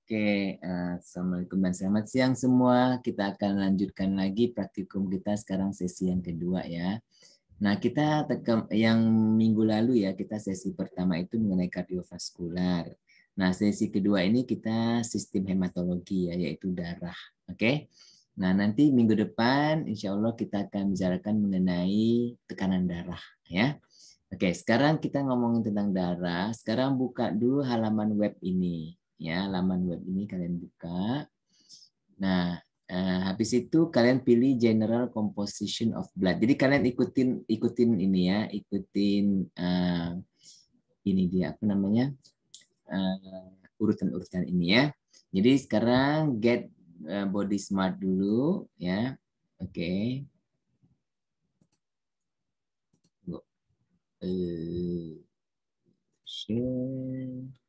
Oke, Assalamualaikum dan selamat siang semua. Kita akan lanjutkan lagi praktikum kita sekarang sesi yang kedua ya. Nah, kita yang minggu lalu ya, kita sesi pertama itu mengenai kardiovaskular. Nah, sesi kedua ini kita sistem hematologi ya, yaitu darah. Oke. Nah, nanti minggu depan insya Allah kita akan bicarakan mengenai tekanan darah ya. Oke, sekarang kita ngomongin tentang darah. Sekarang buka dulu halaman web ini. Ya, halaman web ini kalian buka. Nah, habis itu kalian pilih General Composition of Blood. Jadi kalian ikutin ini ya, ikutin ini dia apa namanya urutan-urutan ini ya. Jadi sekarang get body smart dulu ya. Oke. Share.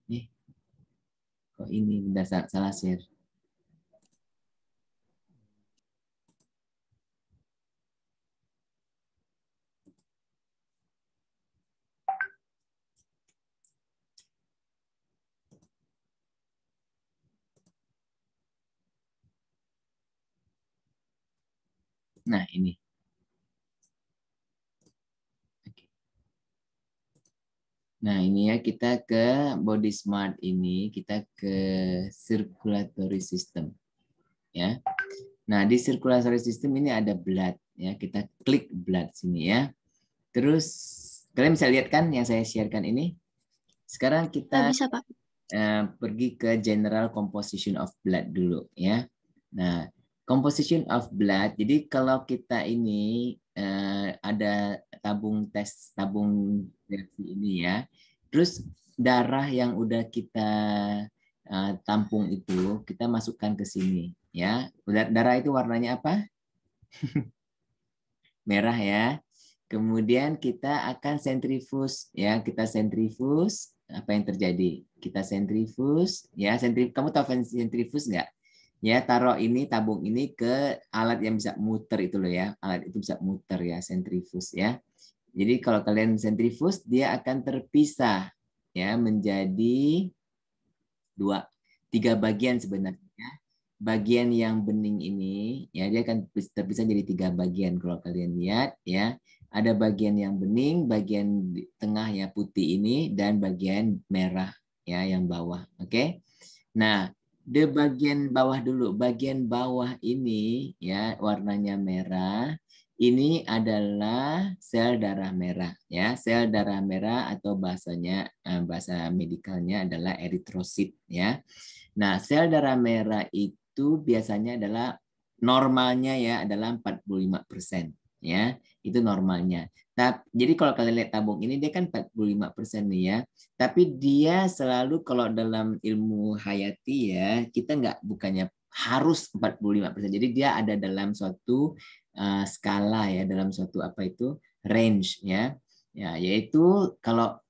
Nih, kok ini udah salah share. Nah, ini. Nah, ini ya kita ke body smart ini, kita ke circulatory system ya. Nah, di circulatory system ini ada blood ya. Kita klik blood sini ya. Terus kalian bisa lihat kan yang saya sharekan ini? Sekarang kita Bisa, Pak. Pergi ke general composition of blood dulu ya. Nah, composition of blood. Jadi kalau kita ini ada tabung reaksi ini ya. Terus darah yang udah kita tampung itu kita masukkan ke sini ya. Darah itu warnanya apa? Merah ya. Kemudian kita akan sentrifus ya, kita sentrifus, apa yang terjadi? Kita sentrifus ya, kamu tahu sentrifus nggak? Ya, taruh ini tabung ini ke alat yang bisa muter itu loh ya. Alat itu bisa muter ya, sentrifus ya. Jadi kalau kalian sentrifus dia akan terpisah ya menjadi tiga bagian sebenarnya. Bagian yang bening ini ya dia akan terpisah jadi tiga bagian kalau kalian lihat ya. Ada bagian yang bening, bagian tengah ya putih ini dan bagian merah ya yang bawah. Oke. Nah, di bagian bawah dulu. Bagian bawah ini ya warnanya merah. Ini adalah sel darah merah ya. Sel darah merah atau bahasa medikalnya adalah eritrosit ya. Nah, sel darah merah itu biasanya adalah normalnya ya adalah 45% ya. Itu normalnya. Jadi kalau kalian lihat tabung ini dia kan 45% nih ya. Tapi dia selalu kalau dalam ilmu hayati ya, kita bukannya harus 45%. Jadi dia ada dalam suatu skala ya, dalam suatu apa itu range ya. Ya, yaitu kalau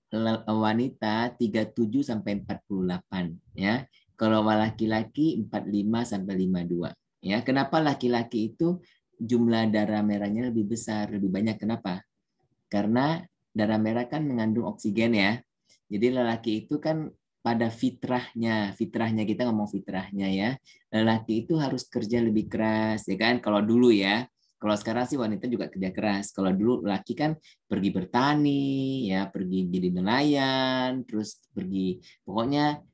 wanita 37 sampai 48 ya. Kalau laki-laki 45 sampai 52. Ya, kenapa laki-laki itu jumlah darah merahnya lebih besar, lebih banyak? Kenapa? Karena darah merah kan mengandung oksigen ya. Jadi lelaki itu kan pada fitrahnya kita ngomong fitrahnya ya. Lelaki itu harus kerja lebih keras ya kan. Kalau dulu ya, kalau sekarang sih wanita juga kerja keras. Kalau dulu lelaki kan pergi bertani ya, pergi jadi nelayan, terus pergi pokoknya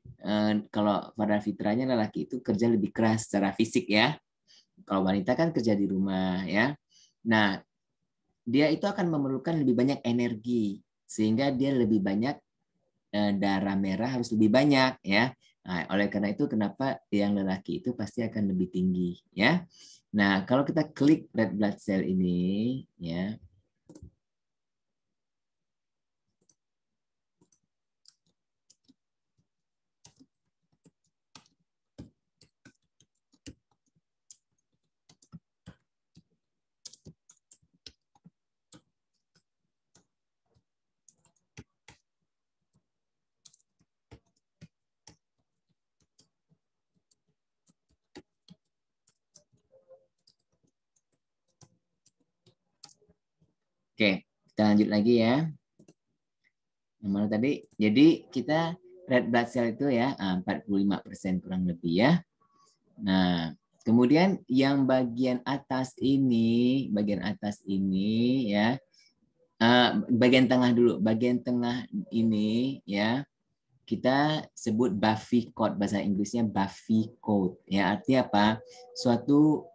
kalau pada fitrahnya lelaki itu kerja lebih keras secara fisik ya. Kalau wanita kan kerja di rumah ya. Nah, dia itu akan memerlukan lebih banyak energi sehingga dia lebih banyak darah merah harus lebih banyak ya. Nah, oleh karena itu kenapa yang lelaki itu pasti akan lebih tinggi ya. Nah, kalau kita klik red blood cell ini ya. Kita lanjut lagi ya. Yang mana tadi? Jadi kita red blood cell itu ya 45% kurang lebih ya. Nah, kemudian yang bagian atas ini ya, bagian tengah dulu. Bagian tengah ini ya kita sebut Buffy coat, bahasa Inggrisnya Buffy coat. Ya, artinya apa? Suatu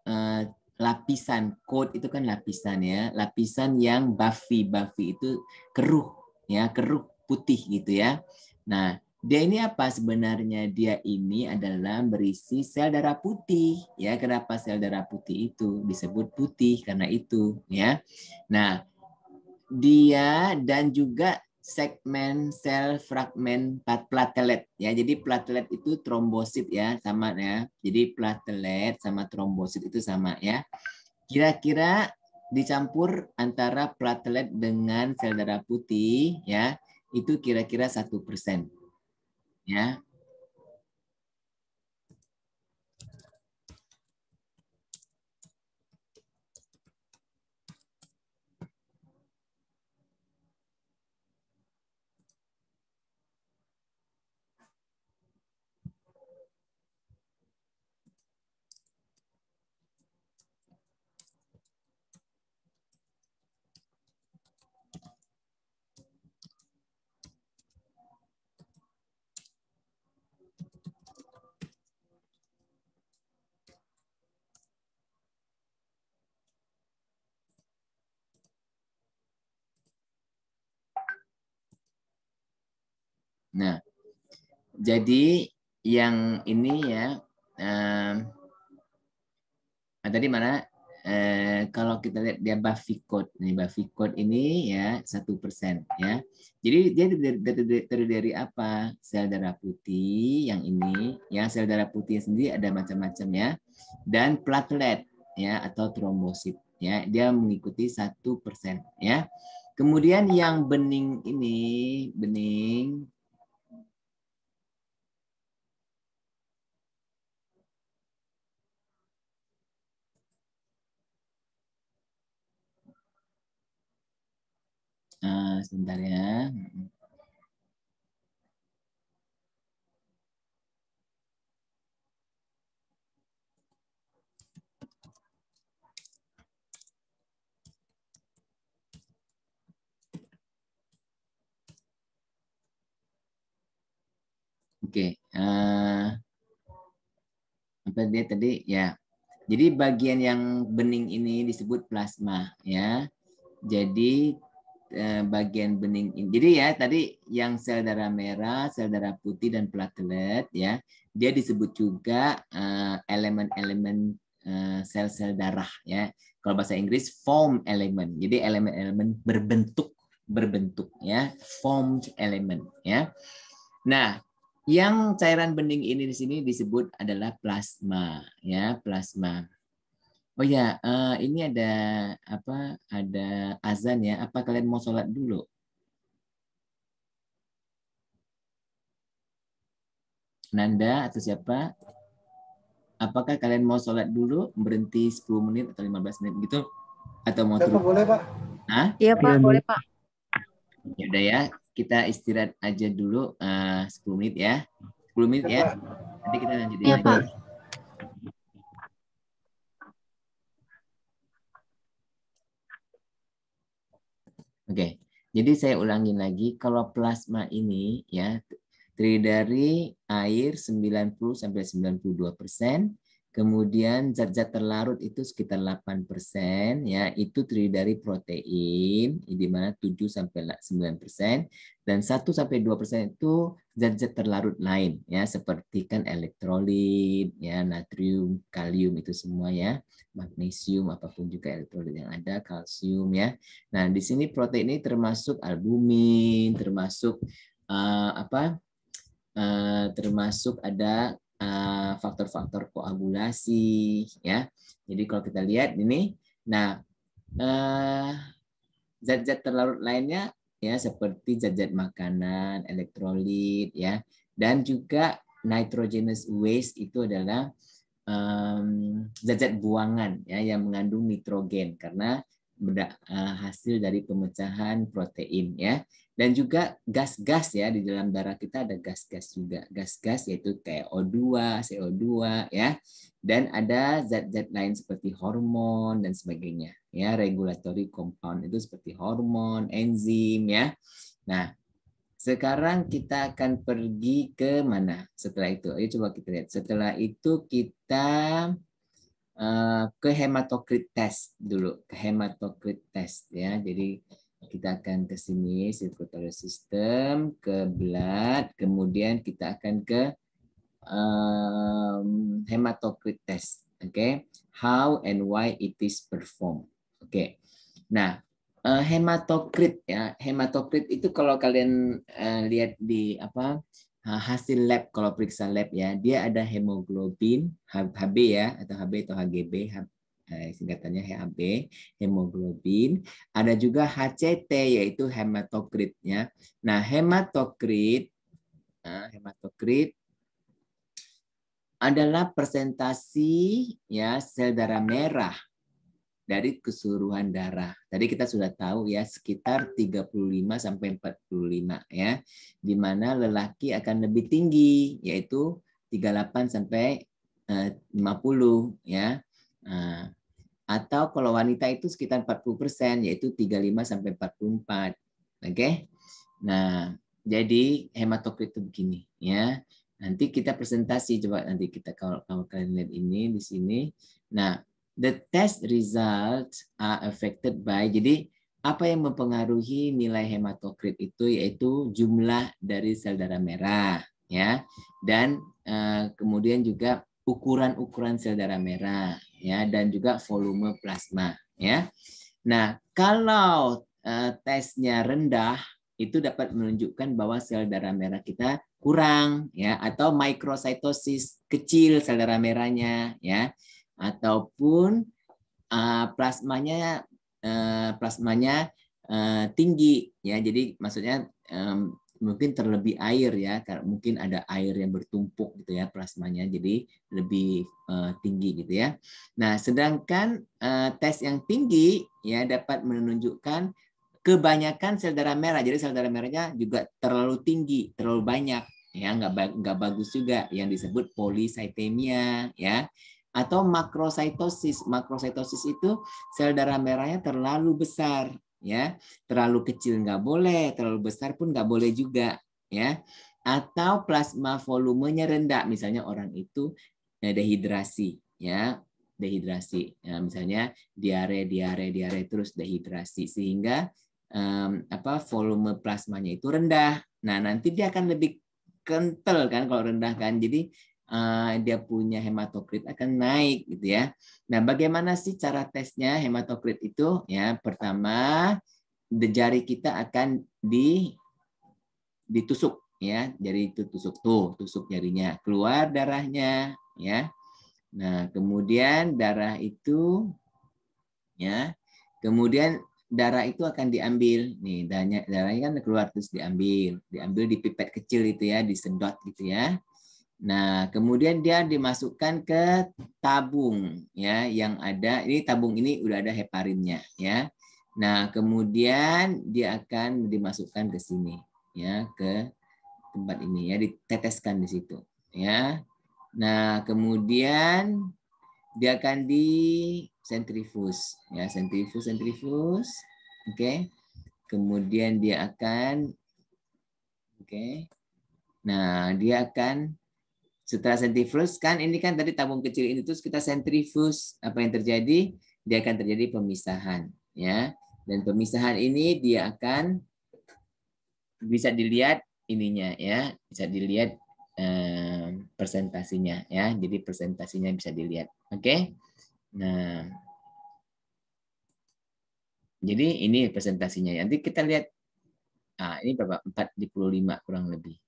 lapisan, coat itu kan lapisan ya, lapisan yang buffy. Buffy itu keruh ya, keruh putih gitu ya. Nah, dia ini apa sebenarnya? Dia ini adalah berisi sel darah putih ya. Kenapa sel darah putih itu disebut putih? Karena itu ya. Nah, dia dan juga segmen sel fragmen platelet ya. Jadi platelet itu trombosit ya, sama ya. Jadi platelet sama trombosit itu sama ya. Kira-kira dicampur antara platelet dengan sel darah putih ya, itu kira-kira 1% ya. Nah, jadi yang ini ya, tadi mana? Kalau kita lihat dia Buffy code, nih Buffy code ini ya 1% ya. Jadi dia terdiri dari apa? Sel darah putih yang ini, yang sel darah putih sendiri ada macam-macam ya, dan platelet ya atau trombosit ya. Dia mengikuti 1% ya. Kemudian yang bening ini, bening sebentar ya. Oke, apa dia tadi ya. Jadi bagian yang bening ini disebut plasma ya. Jadi bagian bening ini. Jadi ya tadi yang sel darah merah, sel darah putih dan platelet ya. Dia disebut juga elemen-elemen sel-sel darah ya. Kalau bahasa Inggris form element. Jadi elemen-elemen berbentuk ya, formed element ya. Nah, yang cairan bening ini di sini disebut adalah plasma ya, plasma. Oh ya, ini ada apa? Ada azan ya. Apa kalian mau sholat dulu? Nanda atau siapa? Apakah kalian mau sholat dulu, berhenti 10 menit atau 15 menit gitu? Atau mau terus? Boleh, Pak. Hah? Iya, Pak. Boleh, Pak. Ya udah ya, kita istirahat aja dulu 10 menit ya. 10 menit ya. Nanti kita lanjutin Iya, lagi. Pak. Oke, jadi saya ulangin lagi, kalau plasma ini ya terdiri dari air 90-92%, kemudian zat-zat terlarut itu sekitar 8%, ya itu terdiri dari protein, di mana 7-9%, dan 1-2% itu zat-zat terlarut lain, ya seperti kan elektrolit, ya natrium, kalium itu semua ya, magnesium apapun juga elektrolit yang ada, kalsium ya. Nah, di sini protein ini termasuk albumin, termasuk termasuk ada faktor-faktor koagulasi ya. Jadi kalau kita lihat ini, nah zat-zat terlarut lainnya ya seperti zat-zat makanan, elektrolit ya, dan juga nitrogenous waste itu adalah zat-zat buangan ya yang mengandung nitrogen, karena hasil dari pemecahan protein ya. Dan juga gas-gas ya, di dalam darah kita ada gas-gas juga. Gas-gas yaitu kayak O2, CO2 ya. Dan ada zat-zat lain seperti hormon dan sebagainya. Ya, regulatory compound itu seperti hormon, enzim ya. Nah, sekarang kita akan pergi ke mana setelah itu? Ayo coba kita lihat. Setelah itu kita ke hematokrit test dulu, ke hematokrit test ya. Jadi kita akan ke sini circulatory system, ke blood, kemudian kita akan ke hematokrit test. Oke, okay? How and why it is performed. Oke, okay. Nah hematokrit ya, hematokrit itu kalau kalian lihat di apa hasil lab, kalau periksa lab ya, dia ada hemoglobin HB ya, atau HB atau HGB, singkatannya HB, hemoglobin. Ada juga HCT yaitu hematokrit ya. Nah hematokrit adalah persentasi ya sel darah merah dari keseluruhan darah. Tadi kita sudah tahu ya sekitar 35 sampai 45 ya. Di mana lelaki akan lebih tinggi yaitu 38 sampai 50 ya. Atau kalau wanita itu sekitar 40% yaitu 35 sampai 44. Oke. Nah, jadi hematokrit itu begini ya. Nanti kita presentasi, coba nanti kita kalau kalian lihat ini di sini. Nah, the test results are affected by, jadi apa yang mempengaruhi nilai hematokrit itu yaitu jumlah dari sel darah merah ya, dan kemudian juga ukuran sel darah merah ya, dan juga volume plasma ya. Nah, kalau tesnya rendah itu dapat menunjukkan bahwa sel darah merah kita kurang ya, atau micrositosis, kecil sel darah merahnya ya, ataupun plasmanya tinggi ya. Jadi maksudnya mungkin terlebih air ya, mungkin ada air yang bertumpuk gitu ya plasmanya, jadi lebih tinggi gitu ya. Nah, sedangkan tes yang tinggi ya dapat menunjukkan kebanyakan sel darah merah, jadi sel darah merahnya juga terlalu tinggi, terlalu banyak ya, nggak bagus juga, yang disebut policythemia ya, atau makrositosis. Makrositosis itu sel darah merahnya terlalu besar ya, terlalu kecil nggak boleh, terlalu besar pun nggak boleh juga ya, atau plasma volumenya rendah, misalnya orang itu dehidrasi ya, dehidrasi ya, misalnya diare terus dehidrasi sehingga volume plasmanya itu rendah. Nah, nanti dia akan lebih kental kan kalau rendah kan. Jadi dia punya hematokrit akan naik gitu ya. Nah, bagaimana sih cara tesnya hematokrit itu? Ya, pertama jari kita akan ditusuk ya. Jari itu tusuk jarinya, keluar darahnya ya. Nah, kemudian darah itu ya. Kemudian darah itu akan diambil nih, darahnya kan keluar terus diambil di pipet kecil itu ya, disedot gitu ya. Nah, kemudian dia dimasukkan ke tabung ya, yang ada ini, tabung ini udah ada heparinnya ya. Nah, kemudian dia akan dimasukkan ke sini ya, ke tempat ini ya, diteteskan di situ ya. Nah, kemudian dia akan di sentrifus ya, sentrifus oke. Kemudian dia akan nah dia akan setelah sentrifus kan, ini kan tadi tabung kecil ini, terus kita sentrifus, apa yang terjadi? Dia akan terjadi pemisahan ya, dan pemisahan ini dia akan bisa dilihat ininya ya, bisa dilihat presentasinya ya, jadi presentasinya bisa dilihat. Oke. Nah, jadi ini presentasinya. Nanti kita lihat, ini berapa? 45 kurang lebih.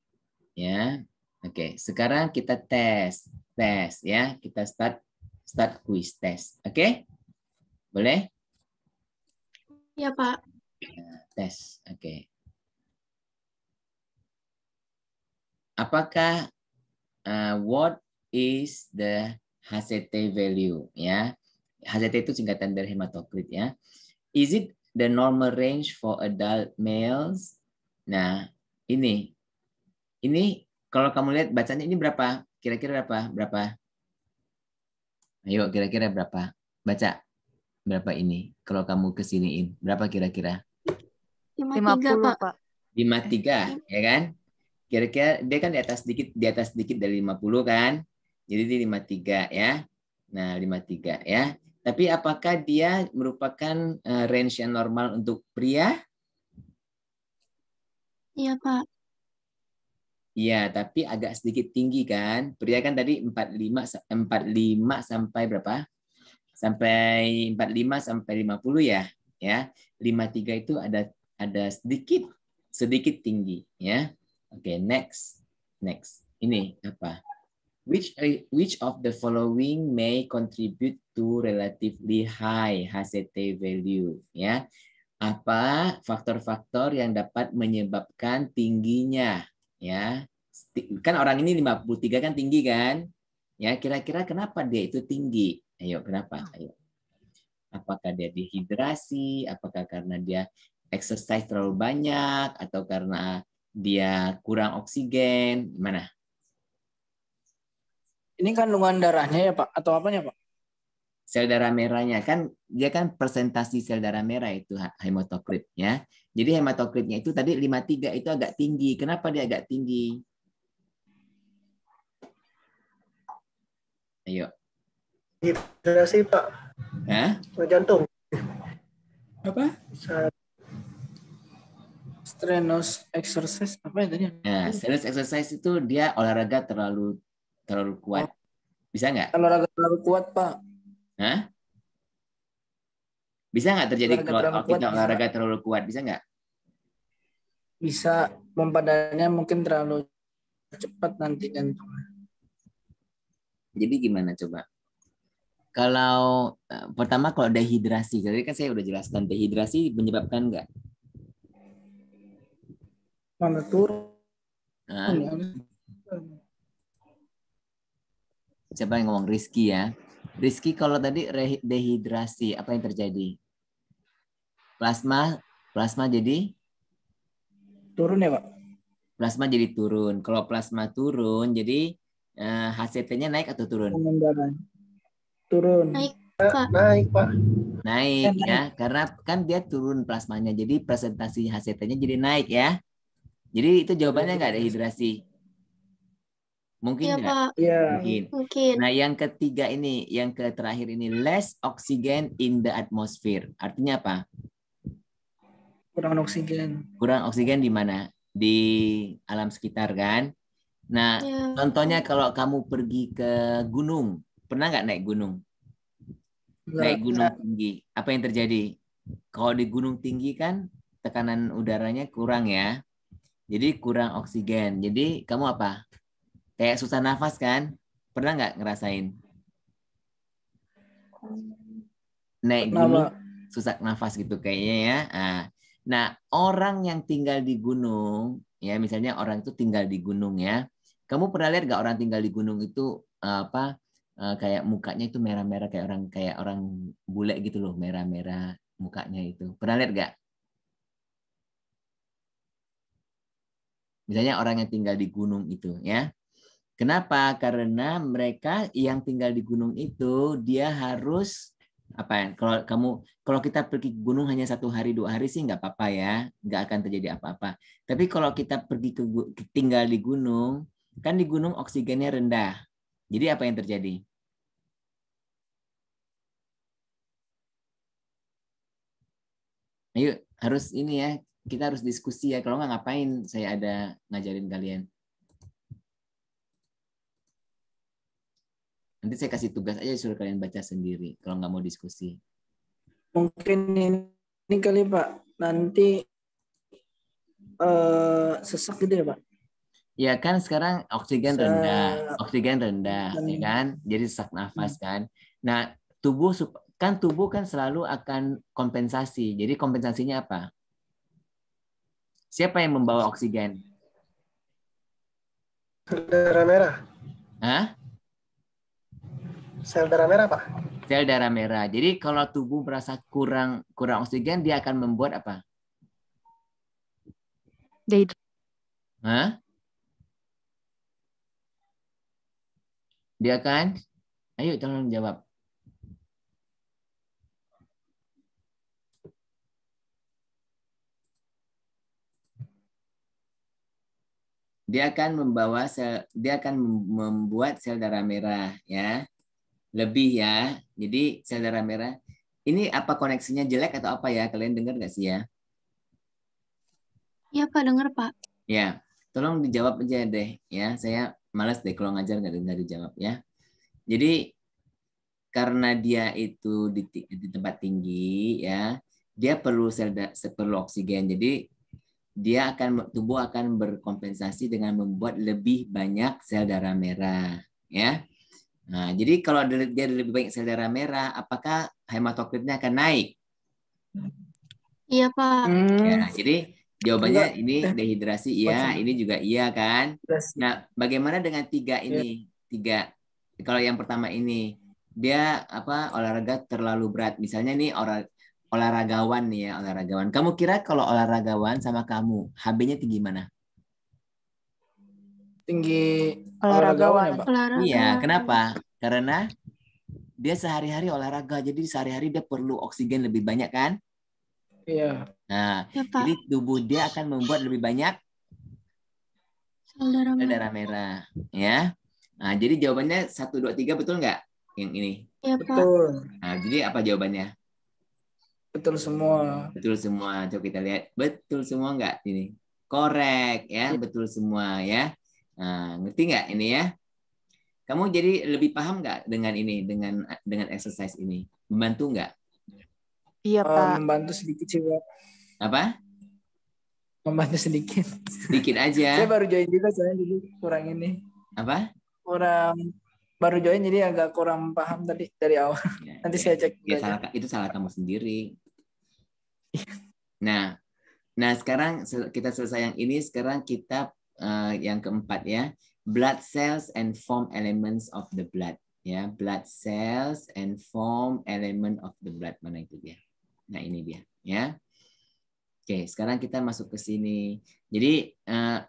Ya. Oke, sekarang kita tes ya. Kita start quiz test. Oke? Boleh? Ya, Pak. Nah, tes. Oke. Apakah what is the HCT value ya? HCT itu singkatan dari hematokrit ya. Is it the normal range for adult males? Nah, ini kalau kamu lihat bacanya ini berapa? Kira-kira berapa? Berapa? Ayo, kira-kira berapa? Baca. Berapa ini? Kalau kamu kesiniin, berapa kira-kira? 53, 50, Pak. Pak. 53, ya kan? Kira-kira dia kan di atas sedikit dari 50 kan? Jadi di 53 ya. Nah, 53 ya. Tapi apakah dia merupakan range yang normal untuk pria? Iya, Pak. Iya, tapi agak sedikit tinggi kan? Pria kan tadi 45 sampai berapa? Sampai 45 sampai 50 ya. Ya. 53 itu ada sedikit tinggi ya. Oke, next. Next. Ini apa? Which of the following may contribute to relatively high HCT value ya? Apa faktor-faktor yang dapat menyebabkan tingginya ya? Kan orang ini 53 kan tinggi kan? Ya, kira-kira kenapa dia itu tinggi? Ayo, kenapa? Ayo. Apakah dia dehidrasi? Apakah karena dia exercise terlalu banyak atau karena dia kurang oksigen? Gimana? Ini kandungan darahnya ya Pak? Atau apanya Pak? Sel darah merahnya kan dia kan presentasi sel darah merah itu hematokrit ya. Jadi hematokritnya itu tadi 53 itu agak tinggi. Kenapa dia agak tinggi? Ayo. Dehidrasi Pak. Hah? Jantung. Apa? Strenuous exercise apa ya tadi? Nah, strenuous exercise itu dia olahraga terlalu kuat. Bisa nggak? Olahraga terlalu kuat Pak. Hah? Bisa nggak terjadi kalau kita olahraga terlalu kuat? Bisa nggak? Bisa, pompa darahnya mungkin terlalu cepat nanti jantungnya. Jadi gimana coba? Kalau pertama kalau dehidrasi, tadi kan saya udah jelaskan dehidrasi menyebabkan nggak? Mana turun? Hah? Siapa yang ngomong? Rizky ya. Rizky kalau tadi dehidrasi, apa yang terjadi? Plasma jadi? Turun ya Pak? Plasma jadi turun. Kalau plasma turun, jadi HCT-nya naik atau turun? Turun. Naik, Pak. Naik Pak. Naik ya, karena kan dia turun plasmanya, jadi presentasi HCT-nya jadi naik ya. Jadi itu jawabannya nggak dehidrasi? Mungkin Iya, nggak? Pak. Iya. Mungkin. Nah, yang ketiga ini, yang terakhir ini, less oxygen in the atmosphere. Artinya apa? Kurang oksigen. Kurang oksigen di mana? Di alam sekitar kan? Nah, Ya. contohnya kalau kamu pergi ke gunung, pernah nggak naik gunung? Naik gunung tinggi, apa yang terjadi? Kalau di gunung tinggi kan tekanan udaranya kurang ya. Jadi kurang oksigen. Jadi kamu apa? Kayak susah nafas kan? Pernah nggak ngerasain? Naik gunung susah nafas gitu kayaknya ya. Nah, orang yang tinggal di gunung, ya misalnya orang itu tinggal di gunung ya. Kamu pernah lihat nggak orang tinggal di gunung itu kayak mukanya itu merah-merah kayak orang bule gitu loh, merah-merah mukanya itu. Pernah lihat nggak? Misalnya orang yang tinggal di gunung itu ya. Kenapa? Karena mereka yang tinggal di gunung itu dia harus apa ya? Kalau kita pergi ke gunung hanya 1 hari 2 hari sih nggak apa-apa ya, nggak akan terjadi apa-apa. Tapi kalau kita pergi tinggal di gunung, kan di gunung oksigennya rendah. Jadi apa yang terjadi? Ayo harus ini ya, kita harus diskusi ya. Kalau nggak ngapain saya ada ngajarin kalian. Nanti saya kasih tugas aja suruh kalian baca sendiri kalau nggak mau diskusi. Mungkin ini kali Pak, nanti sesak gitu ya Pak? Ya kan sekarang oksigen rendah, ya kan? Jadi sesak nafas kan. Nah, tubuh kan selalu akan kompensasi. Jadi kompensasinya apa? Siapa yang membawa oksigen? Sel darah merah. Hah? Sel darah merah Pak. Sel darah merah. Jadi kalau tubuh merasa kurang oksigen, dia akan membuat apa? Hah? Dia akan, ayo tolong jawab. Dia akan membuat sel darah merah ya. Lebih ya. Jadi sel darah merah. Ini apa koneksinya jelek atau apa ya? Kalian dengar nggak sih ya? Iya Pak, dengar Pak. Ya, tolong dijawab aja deh ya. Saya malas deh kalau ngajar nggak dijawab ya. Jadi karena dia itu di tempat tinggi ya, dia perlu perlu oksigen. Jadi tubuh akan berkompensasi dengan membuat lebih banyak sel darah merah ya. Nah, jadi kalau dia lebih banyak sel darah merah, apakah hematokritnya akan naik? Iya Pak. Ya, jadi jawabannya Enggak. ini dehidrasi iya, ini juga iya kan. Nah, bagaimana dengan tiga ini? Tiga. Kalau yang pertama ini dia olahraga terlalu berat. Misalnya nih olahragawan nih ya, olahragawan. Kamu kira kalau olahragawan sama kamu, HB-nya tinggi mana? Tinggi olahragawan ya Pak? Iya, kenapa? Karena dia sehari-hari olahraga, jadi sehari-hari dia perlu oksigen lebih banyak kan? Iya. Nah, Iya Pak. jadi tubuh dia akan membuat lebih banyak Sel darah sel merah. darah merah, ya. Nah, jadi jawabannya 1, 2, 3 betul nggak? Yang ini. Iya Pak. Betul. Nah, jadi apa jawabannya? Betul semua. Betul semua. Coba kita lihat. Betul semua nggak ini? Korek ya, betul semua ya. Nah, ngerti nggak ini ya? Kamu jadi lebih paham nggak dengan ini, dengan exercise ini? Membantu nggak? Iya, Pak. Membantu sedikit sih Pak. Apa? Membantu sedikit. Sedikit aja. Saya baru join juga, saya jadi kurang ini. Apa? Baru join jadi agak kurang paham tadi dari awal. Ya, Nanti saya cek. Ya, itu salah kamu sendiri. Nah, sekarang kita selesai yang ini. Sekarang kita yang keempat ya. Blood cells and form elements of the blood. Ya, blood cells and form element of the blood. Mana itu dia? Nah, ini dia. Ya. Oke, sekarang kita masuk ke sini. Jadi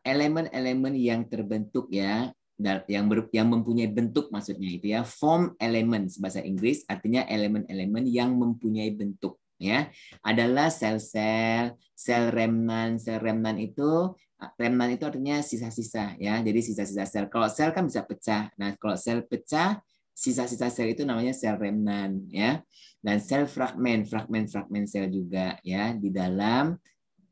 elemen-elemen yang terbentuk ya, yang mempunyai bentuk maksudnya itu ya, form elements bahasa Inggris artinya elemen-elemen yang mempunyai bentuk ya, adalah sel-sel, sel remnan. Sel remnan itu artinya sisa-sisa ya. Jadi sisa-sisa sel. Kalau sel kan bisa pecah. Nah, kalau sel pecah, sisa-sisa sel itu namanya sel remnan ya. Dan sel fragmen sel juga ya di dalam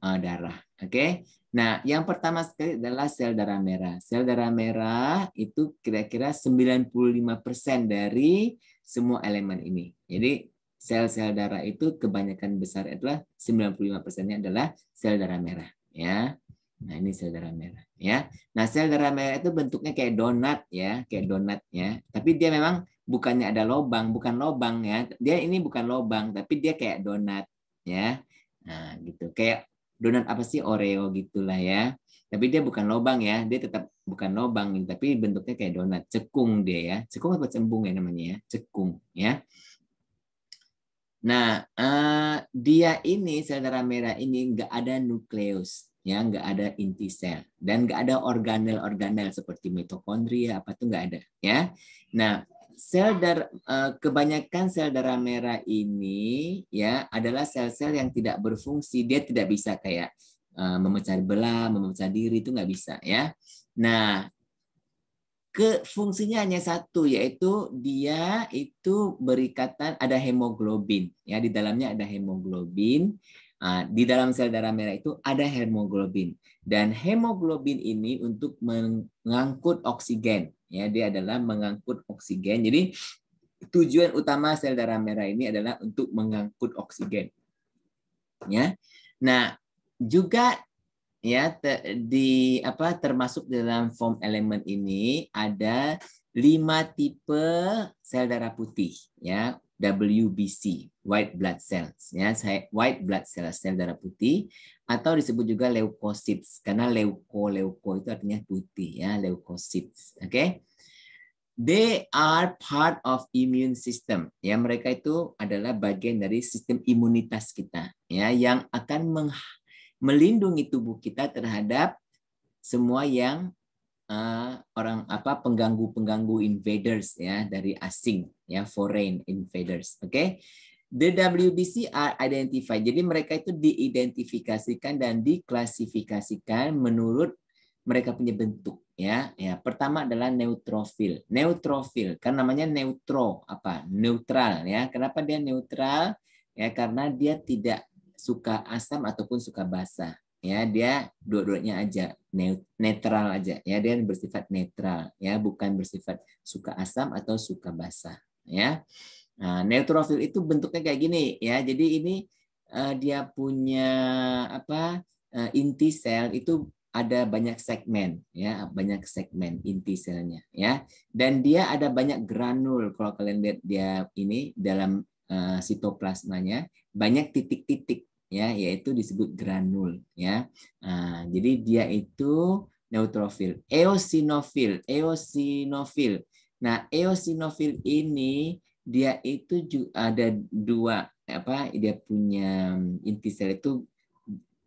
darah. Oke. Nah, yang pertama sekali adalah sel darah merah. Sel darah merah itu kira-kira 95% dari semua elemen ini. Jadi sel-sel darah itu kebanyakan besar adalah 95%-nya adalah sel darah merah ya. Nah, ini sel darah merah ya. Nah, sel darah merah itu bentuknya kayak donat ya, kayak donat ya. Tapi dia memang bukannya ada lobang, bukan lobang ya. Dia ini bukan lobang, tapi dia kayak donat ya. Nah, gitu. Kayak donat apa sih, Oreo gitulah ya. Tapi dia bukan lobang ya, dia tetap bukan lobang, tapi bentuknya kayak donat. Cekung dia ya. Cekung apa cembung ya namanya ya? Cekung ya. Nah, dia ini sel darah merah ini nggak ada nukleus ya, nggak ada inti sel dan nggak ada organel-organel seperti mitokondria apa tuh nggak ada ya. Nah, kebanyakan sel darah merah ini ya adalah sel-sel yang tidak berfungsi. Dia tidak bisa kayak memecah belah, memecah diri, itu nggak bisa ya. Nah, fungsinya hanya satu, yaitu dia itu berikatan, ada hemoglobin ya, di dalamnya ada hemoglobin. Di dalam sel darah merah itu ada hemoglobin, dan hemoglobin ini untuk mengangkut oksigen ya, dia adalah mengangkut oksigen. Jadi tujuan utama sel darah merah ini adalah untuk mengangkut oksigen ya. Nah, juga ya termasuk dalam form elemen ini ada 5 tipe sel darah putih ya, WBC, white blood cells ya, white blood cells, sel darah putih, atau disebut juga leukosids karena leuko itu artinya putih ya, leukosids. Oke. They are part of immune system. Ya, mereka itu adalah bagian dari sistem imunitas kita, ya, yang akan melindungi tubuh kita terhadap semua yang pengganggu invaders, ya, dari asing, ya, foreign invaders. Oke. The WBC are identified. Jadi mereka itu diidentifikasikan dan diklasifikasikan menurut mereka punya bentuk, ya. Ya, pertama adalah neutrofil. Neutrofil kan namanya neutral, ya. Kenapa dia neutral? Ya, karena dia tidak suka asam ataupun suka basa. Ya, dia dua-duanya aja, netral aja, ya, dia bersifat netral, ya, bukan bersifat suka asam atau suka basa, ya. Nah, neutrofil itu bentuknya kayak gini, ya. Jadi ini dia punya inti sel itu ada banyak segmen, ya, banyak segmen inti selnya, ya. Dan dia ada banyak granul. Kalau kalian lihat dia ini dalam sitoplasmanya banyak titik-titik, ya, yaitu disebut granul, ya. Nah, jadi dia itu neutrofil. Eosinofil. Nah, eosinofil ini dia itu juga ada dua, dia punya inti sel itu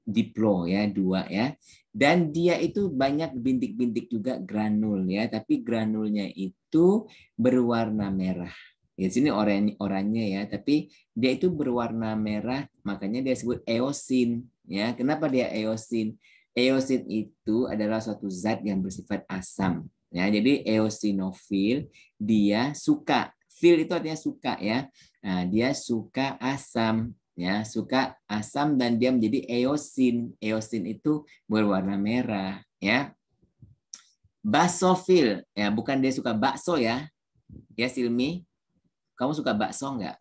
diplo, ya, dua, ya, dan dia itu banyak bintik-bintik juga granul, ya, tapi granulnya itu berwarna merah. Di sini oranye, ya, tapi dia itu berwarna merah, makanya dia sebut eosin, ya. Kenapa dia eosin? Eosin itu adalah suatu zat yang bersifat asam, ya. Jadi eosinofil dia suka. Fil itu artinya suka, ya. Nah, dia suka asam, ya, suka asam, dan dia menjadi eosin. Eosin itu berwarna merah, ya. Basofil, ya, bukan dia suka bakso, ya. Ya, Silmi, kamu suka bakso nggak?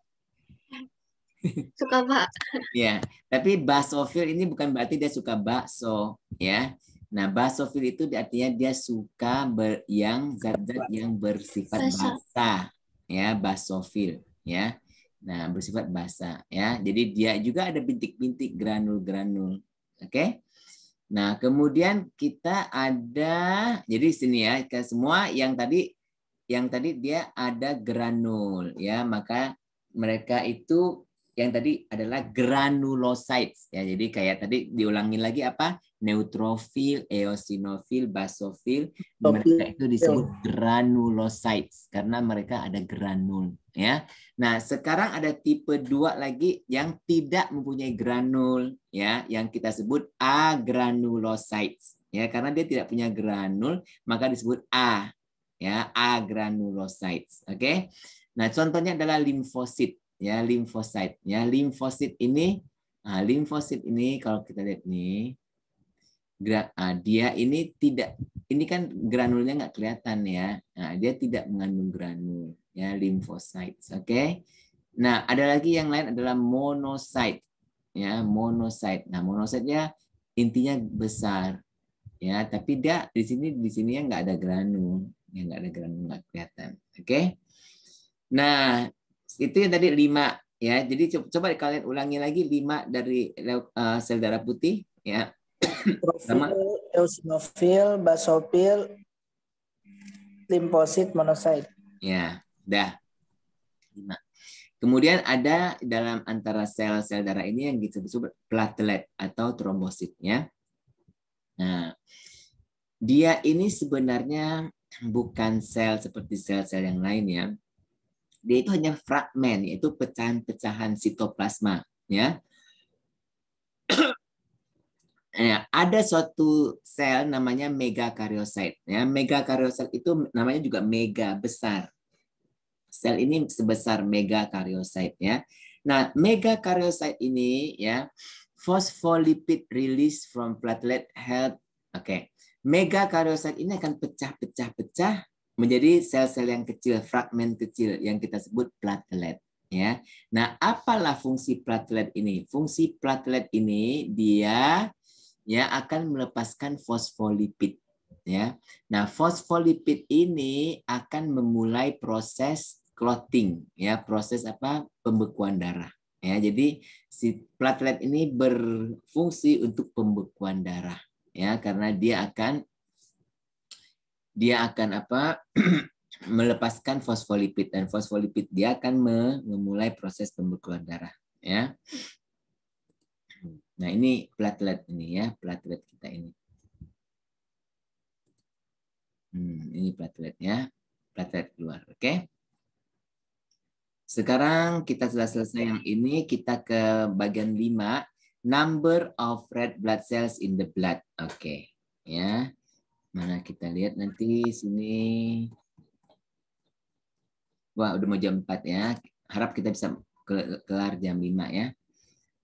Suka, Pak. Ya, tapi basofil ini bukan berarti dia suka bakso, ya. Nah, basofil itu artinya dia suka zat-zat yang bersifat Basa. basah, ya, basofil, ya. Nah, bersifat basah, ya. Jadi dia juga ada bintik-bintik granul-granul. Oke. Nah, kemudian kita ada, jadi sini, ya, ke semua yang tadi dia ada granul, ya, maka mereka itu yang tadi adalah granulocytes, ya. Jadi kayak tadi diulangin lagi apa? Neutrofil, eosinofil, basofil, mereka itu disebut granulocytes karena mereka ada granul, ya. Nah, sekarang ada tipe 2 lagi yang tidak mempunyai granul, ya, yang kita sebut agranulocytes, ya, karena dia tidak punya granul maka disebut A, ya, agranulocytes. Oke. Nah, contohnya adalah limfosit, ya, limfosit, ya. Limfosit ini kalau kita lihat nih, dia ini tidak, ini kan granulnya nggak kelihatan, ya. Nah, dia tidak mengandung granul, ya, limfocytes. Oke. Nah, ada lagi yang lain adalah monocyte, ya, monocyte. Nah, monocyte-nya intinya besar, ya, tapi dia di sini ya nggak ada granul, ya, nggak ada granul, nggak kelihatan. Oke. Nah, itu yang tadi 5, ya. Jadi coba kalian ulangi lagi 5 dari sel darah putih, ya. Neutrofil, eosinofil, basofil, limfosit, monosit. Ya, dah 5. Kemudian ada dalam antara sel-sel darah ini yang disebut platelet atau trombosit, ya. Nah, dia ini sebenarnya bukan sel seperti sel-sel yang lain, ya. Dia itu hanya fragmen, yaitu pecahan-pecahan sitoplasma, ya. Ada suatu sel namanya megakaryosit, ya. Megakaryosit itu namanya juga mega, besar. Sel ini sebesar megakaryosit, ya. Nah, megakaryosit ini, ya, phospholipid release from platelet help. Oke. Megakaryosit ini akan pecah-pecah menjadi sel-sel yang kecil, fragmen kecil yang kita sebut platelet, ya. Nah, apalah fungsi platelet ini? Fungsi platelet ini dia, ya, akan melepaskan fosfolipid, ya. Nah, fosfolipid ini akan memulai proses clotting, ya, proses pembekuan darah, ya. Jadi si platelet ini berfungsi untuk pembekuan darah, ya, karena dia akan melepaskan fosfolipid, dan fosfolipid dia akan memulai proses pembekuan darah, ya. Nah, ini platelet ini ya, platelet kita ini. Ini plateletnya, platelet keluar, oke? Sekarang kita sudah selesai yang ini, kita ke bagian 5, number of red blood cells in the blood. Oke, ya. Mana kita lihat nanti sini. Wah, udah mau jam 4 ya. Harap kita bisa kelar jam 5 ya.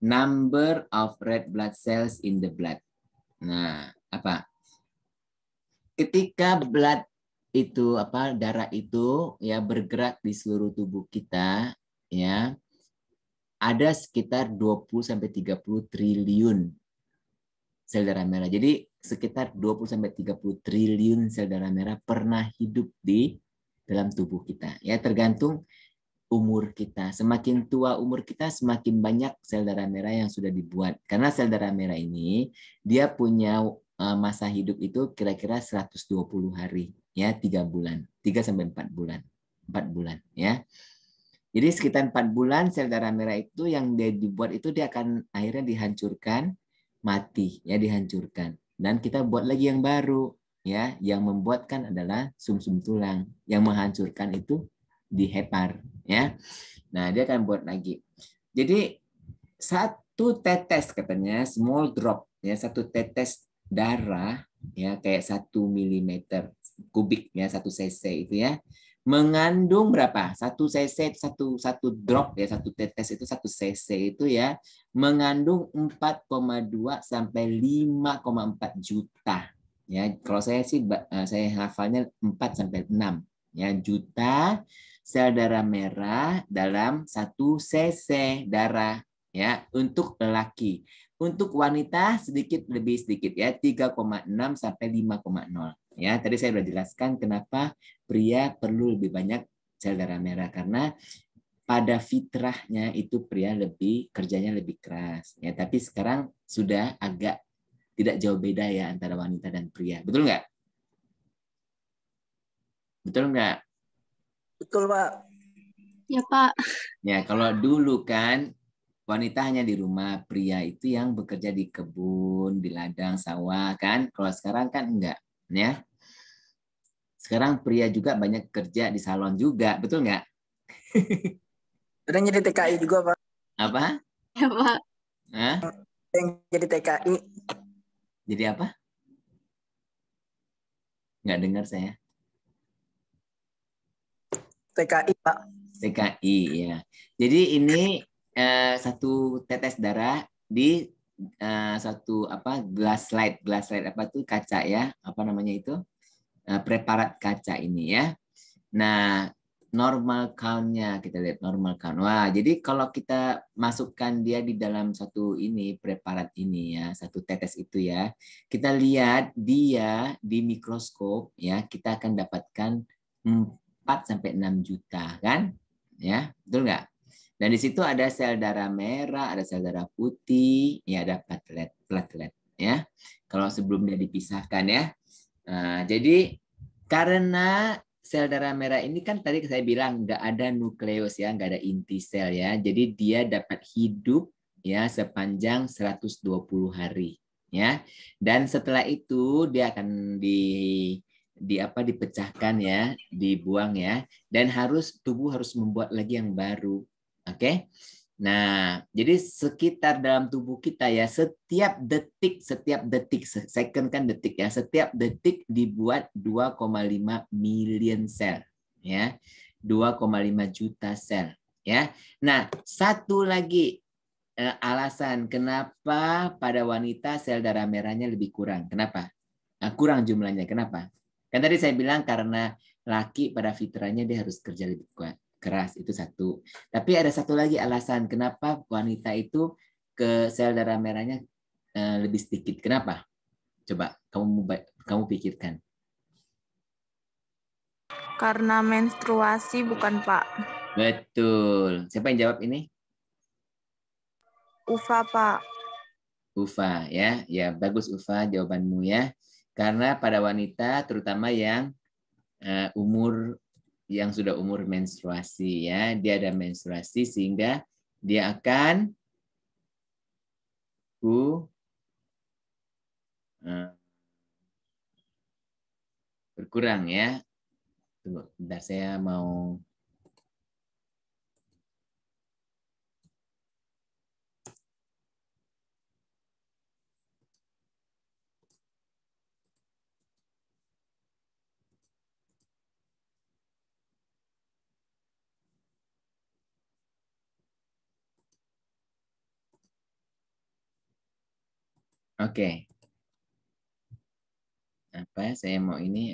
Number of red blood cells in the blood. Nah, apa? Ketika blood itu darah itu ya bergerak di seluruh tubuh kita ya, ada sekitar 20 sampai 30 triliun sel darah merah. Jadi sekitar 20 sampai 30 triliun sel darah merah pernah hidup di dalam tubuh kita. Ya, tergantung umur kita. Semakin tua umur kita, semakin banyak sel darah merah yang sudah dibuat. Karena sel darah merah ini dia punya masa hidup itu kira-kira 120 hari, ya, 3 bulan, 3 sampai 4 bulan. 4 bulan, ya. Jadi sekitar 4 bulan sel darah merah itu yang dia dibuat itu dia akan akhirnya dihancurkan, mati, ya, dihancurkan. Dan kita buat lagi yang baru, ya. Yang membuatkan adalah sumsum tulang. Yang menghancurkan itu di hepar, ya. Nah, dia akan buat lagi. Jadi satu tetes katanya small drop, ya, satu tetes darah, ya, kayak 1 milimeter kubik, ya, 1 cc itu ya, mengandung berapa? 1 cc satu drop, ya, satu tetes itu 1 cc itu ya, mengandung 4,2 sampai 5,4 juta. Ya, kalau saya sih saya hafalnya 4 sampai 6, ya, juta sel darah merah dalam 1 cc darah, ya, untuk lelaki. Untuk wanita sedikit lebih sedikit, ya, 3,6 sampai 5,0. Ya, tadi saya sudah jelaskan kenapa pria perlu lebih banyak sel darah merah, karena pada fitrahnya itu pria kerjanya lebih keras, ya, tapi sekarang sudah agak tidak jauh beda ya antara wanita dan pria. Betul nggak? Betul nggak? Betul, Pak. Ya, Pak. Ya, kalau dulu kan wanita hanya di rumah, pria itu yang bekerja di kebun, di ladang, sawah kan. Kalau sekarang kan enggak, ya. Sekarang pria juga banyak kerja di salon juga, betul nggak? Ada yang jadi TKI juga, Pak. Apa? Ya, Pak. Hah? Ada yang jadi TKI. Jadi apa? Nggak dengar saya. TKI, Pak. TKI, ya. Jadi ini satu tetes darah di satu glass slide apa tuh, kaca ya, apa namanya itu, preparat kaca ini ya. Nah, normal count-nya kita lihat normal count. Wah, jadi kalau kita masukkan dia di dalam satu ini preparat ini ya, satu tetes itu ya, kita lihat dia di mikroskop ya, kita akan dapatkan 4 sampai 6 juta kan? Ya, betul nggak? Dan di situ ada sel darah merah, ada sel darah putih, ya, ada platelet ya. Kalau sebelum dia dipisahkan ya. Nah, jadi karena sel darah merah ini kan tadi saya bilang nggak ada nukleus ya, nggak ada inti sel ya. Jadi dia dapat hidup ya sepanjang 120 hari ya. Dan setelah itu dia akan dipecahkan ya, dibuang ya, dan tubuh harus membuat lagi yang baru. Oke. Nah, jadi sekitar dalam tubuh kita ya, setiap detik, second kan detik ya, setiap detik dibuat 2,5 million sel ya. 2,5 juta sel ya. Nah, satu lagi alasan kenapa pada wanita sel darah merahnya lebih kurang. Kenapa? Kurang jumlahnya. Kenapa? Kan tadi saya bilang karena laki pada fitrahnya dia harus kerja lebih kuat, keras, itu satu. Tapi ada satu lagi alasan kenapa wanita itu ke sel darah merahnya lebih sedikit. Kenapa? Coba kamu pikirkan. Karena menstruasi bukan, Pak? Betul. Siapa yang jawab ini? Ufa, Pak. Ufa ya. Ya, bagus Ufa jawabanmu ya. Karena pada wanita terutama yang umur yang sudah umur menstruasi ya. Dia ada menstruasi sehingga dia akan berkurang ya. Tunggu, bentar saya mau Oke. Apa saya mau ini?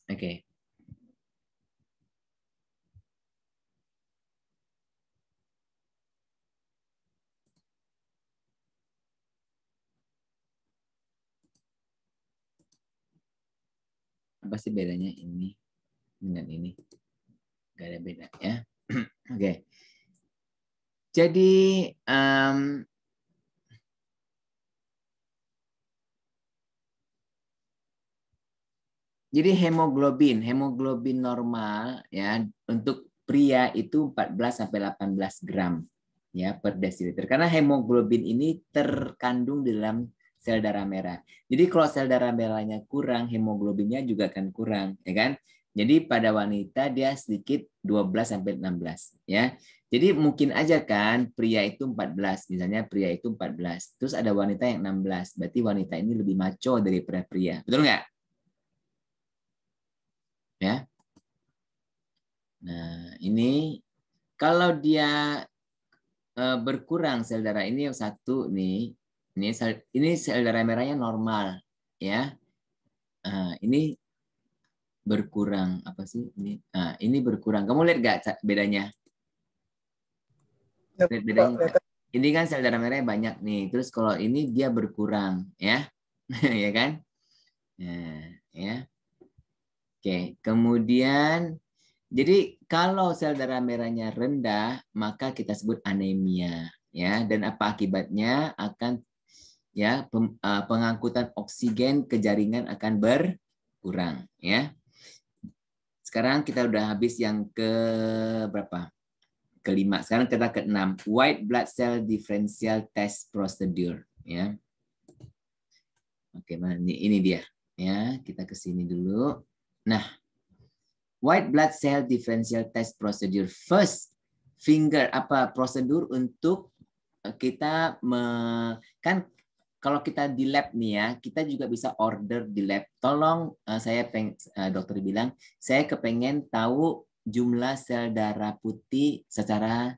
Oke. Apa sih bedanya ini dengan ini? Gak ada beda ya. Oke. Jadi hemoglobin normal ya untuk pria itu 14 sampai 18 gram ya per desiliter. Karena hemoglobin ini terkandung di dalam sel darah merah. Jadi kalau sel darah merahnya kurang, hemoglobinnya juga akan kurang, ya kan? Jadi pada wanita dia sedikit 12 sampai 16 ya. Jadi mungkin aja kan pria itu 14, misalnya pria itu 14. Terus ada wanita yang 16. Berarti wanita ini lebih maco daripada pria. Betul nggak? Ya. Nah, ini kalau dia berkurang sel darah ini yang satu nih, ini sel darah merahnya normal, ya. Ini berkurang apa sih ini? Ini berkurang. Kamu lihat nggak bedanya? Ya, Lihat bedanya Pak. nggak? Ini kan sel darah merahnya banyak nih. Terus kalau ini dia berkurang, ya, ya kan? Nah, ya. Oke. Kemudian jadi kalau sel darah merahnya rendah, maka kita sebut anemia, ya. Dan apa akibatnya? Akan ya pengangkutan oksigen ke jaringan akan berkurang, ya. Sekarang kita udah habis yang ke berapa? Kelima. Sekarang kita keenam. White blood cell differential test procedure, ya. Oke, mana ini dia, ya. Kita ke sini dulu. Nah, white blood cell differential test procedure. First, prosedur untuk kita kan kalau kita di lab nih ya, kita juga bisa order di lab. Tolong dokter bilang, saya kepengen tahu jumlah sel darah putih secara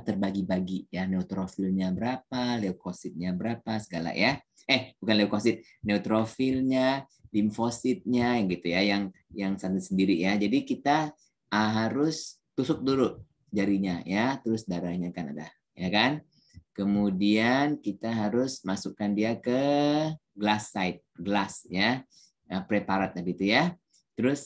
terbagi-bagi ya, neutrofilnya berapa, leukositnya berapa, segala ya. Bukan leukosit, neutrofilnya, limfositnya yang gitu ya, yang sendiri ya. Jadi kita harus tusuk dulu jarinya ya, terus darahnya kan ada, ya kan? Kemudian kita harus masukkan dia ke gelas ya, preparat tadi itu ya. Terus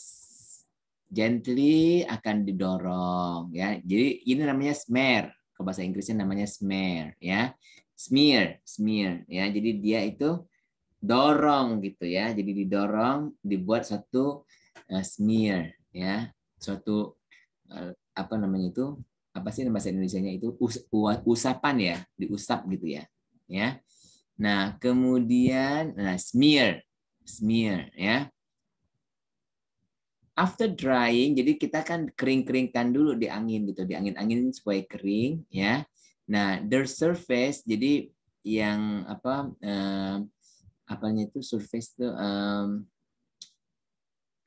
gently akan didorong ya. Jadi ini namanya smear. Ke bahasa Inggrisnya namanya smear ya. Smear ya. Jadi dia itu dorong gitu ya. Jadi didorong, dibuat satu smear ya. Suatu apa namanya itu? Apa sih bahasa Indonesianya itu? Usapan ya, diusap gitu ya. Ya. Nah, kemudian smear ya. After drying, jadi kita kan kering-keringkan dulu di angin gitu, di angin-angin supaya kering ya. Nah, the surface, jadi yang apanya itu surface itu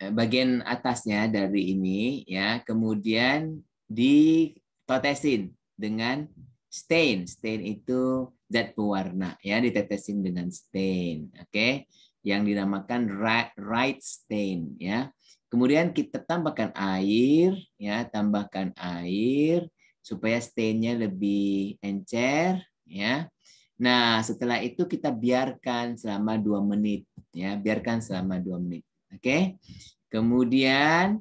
bagian atasnya dari ini ya, kemudian ditetesin dengan stain. Stain itu zat pewarna ya, ditetesin dengan stain, oke? Yang dinamakan right stain ya. Kemudian kita tambahkan air ya, tambahkan air supaya stainnya lebih encer ya. Nah, setelah itu kita biarkan selama 2 menit ya, biarkan selama 2 menit. Oke. Kemudian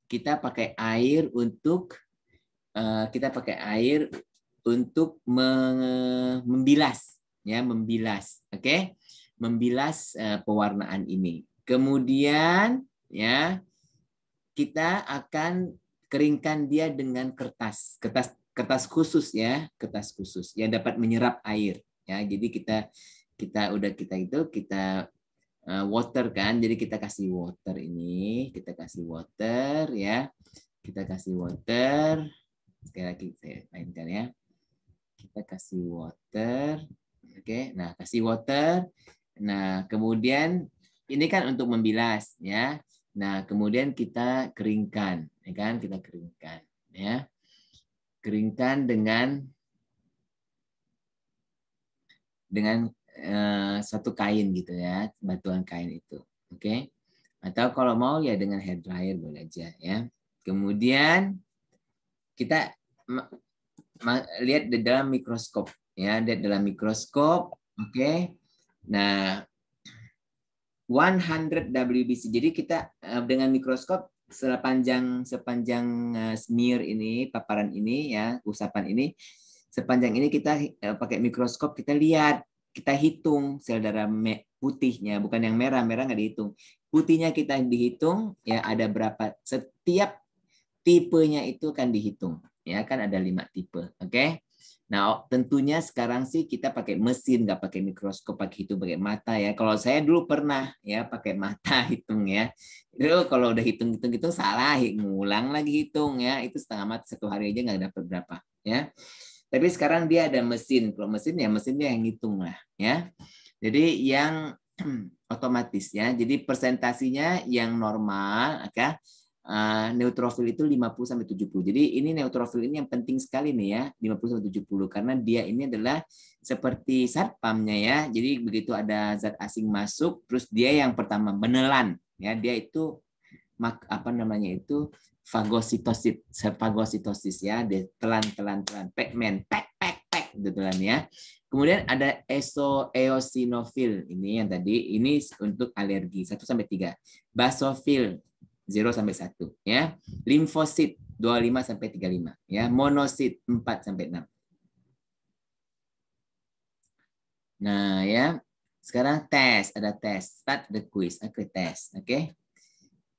kita pakai air untuk membilas ya, membilas. Oke. membilas pewarnaan ini. Kemudian ya kita akan keringkan dia dengan kertas khusus ya, kertas khusus yang dapat menyerap air ya. Jadi kita water kan, jadi kita kasih water ini, kita kasih water ya, kita kasih water. Sekali lagi saya mainkan ya, kita kasih water, oke. Nah kasih water, nah kemudian ini kan untuk membilas ya. Nah kemudian kita keringkan, ya kan, kita keringkan ya, keringkan dengan satu kain gitu ya, batuan kain itu, oke. Atau kalau mau ya dengan hair dryer boleh aja ya. Kemudian kita lihat di dalam mikroskop ya, lihat dalam mikroskop, oke. Nah 100 WBC, jadi kita dengan mikroskop sepanjang smear ini, paparan ini ya, usapan ini, sepanjang ini kita pakai mikroskop, kita lihat, kita hitung sel darah putihnya, bukan yang merah nggak dihitung. Putihnya kita dihitung ya, ada berapa, setiap tipenya itu kan dihitung ya, kan ada 5 tipe, oke. Nah tentunya sekarang sih kita pakai mesin, nggak pakai mikroskop, pakai hitung pakai mata ya. Kalau saya dulu pernah ya pakai mata hitung ya, itu kalau udah hitung salah, ngulang lagi hitung ya, itu setengah mati, 1 hari aja nggak dapat berapa ya. Tapi sekarang dia ada mesin. Kalau mesin ya mesinnya yang ngitung lah ya. Jadi yang otomatis ya. Jadi persentasinya yang normal, okay? Neutrofil itu 50-70. Jadi ini neutrofil ini yang penting sekali nih ya, 50-70, karena dia ini adalah seperti satpamnya ya. Jadi begitu ada zat asing masuk, terus dia yang pertama menelan ya, dia itu apa namanya itu fagositosis ya, dia telan pigmen pek gitu kan ya. Kemudian ada eosinofil, ini yang tadi, ini untuk alergi 1-3. Basofil 0-1 ya. Limfosit 25-35 ya. Monosit 4-6. Nah ya, sekarang tes, ada tes, start the quiz. Oke, tes, oke.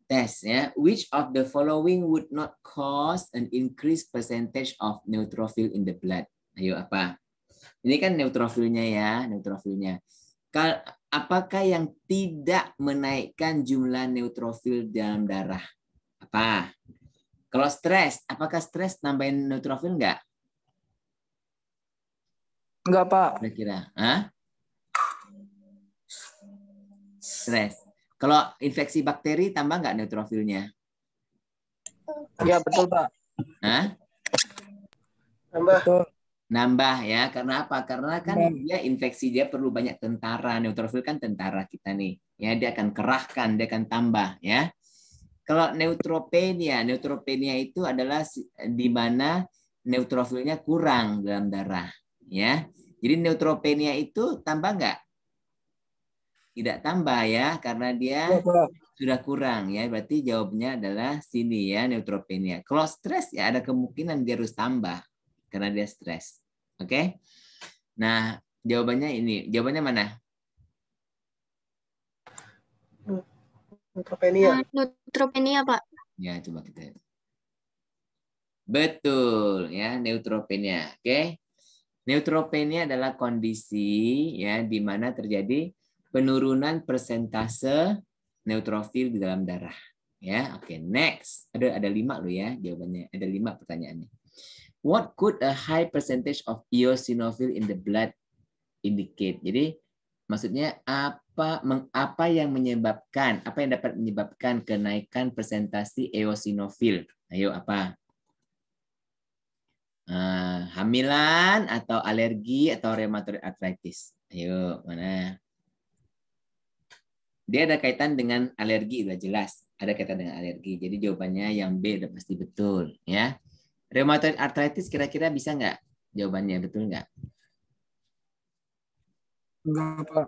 Tes ya, which of the following would not cause an increased percentage of neutrophil in the blood? Ayo apa? Ini kan neutrofilnya ya, neutrofilnya. Apakah yang tidak menaikkan jumlah neutrofil dalam darah? Apa? Kalau stres, apakah stres nambahin neutrofil enggak? Enggak, Pak. Kira-kira, stres. Kalau infeksi bakteri tambah nggak neutrofilnya? Ya betul, Pak. Tambah. Betul. Nambah ya, karena apa? Karena kan dia infeksi, dia perlu banyak tentara. Neutrofil kan tentara kita nih. Ya, dia akan kerahkan, dia akan tambah ya. Kalau neutropenia itu adalah di mana neutrofilnya kurang dalam darah ya. Jadi neutropenia itu tambah nggak? Tidak tambah ya, karena dia sudah kurang ya. Berarti jawabnya adalah sini ya, neutropenia. Kalau stres ya ada kemungkinan dia harus tambah karena dia stres. Oke. Nah, jawabannya ini. Jawabannya mana? Neutropenia. Neutropenia, Pak. Ya, coba kita lihat. Betul ya, neutropenia. Oke. Neutropenia adalah kondisi ya di mana terjadi penurunan persentase neutrofil di dalam darah. Ya, oke. Next. Ada 5 loh ya jawabannya. Ada 5 pertanyaannya. What could a high percentage of eosinophil in the blood indicate? Jadi maksudnya apa yang dapat menyebabkan kenaikan persentase eosinofil? Ayo apa? Hamilan atau alergi atau rheumatoid arthritis? Ayo, mana? Dia ada kaitan dengan alergi, udah jelas. Ada kaitan dengan alergi. Jadi jawabannya yang B udah pasti betul, ya. Rheumatoid arthritis kira-kira bisa nggak? Jawabannya betul nggak? Enggak, Pak.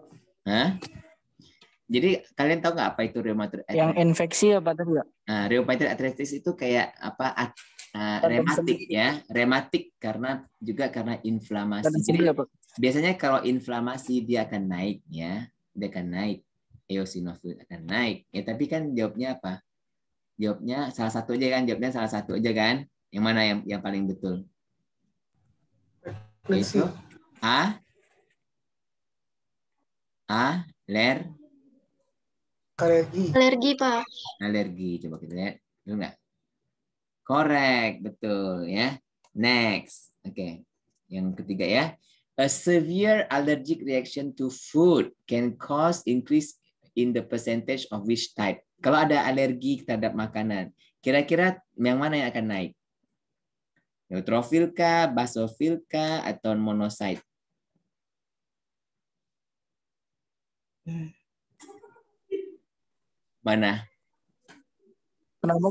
Jadi kalian tahu nggak apa itu rheumatoid arthritis? Yang infeksi apa tadi, Pak? Nah, rheumatoid arthritis itu kayak apa? Rematik ya, rematik karena inflamasi. Jadi, biasanya kalau inflamasi dia akan naik ya, dia akan naik. Eosinofil akan naik. Ya, tapi kan jawabnya apa? Jawabnya salah satu aja kan? Jawabnya salah satu aja kan? Yang mana yang paling betul? Itu A, Alergi, Pak. alergi. Coba kita lihat. Betul nggak? Correct, betul ya. Next. Oke. Yang ketiga ya. A severe allergic reaction to food can cause increase in the percentage of which type. Kalau ada alergi terhadap makanan, kira-kira yang mana yang akan naik? Neutrofil kah, basofil kah, atau monocyte? Mana? Kenapa?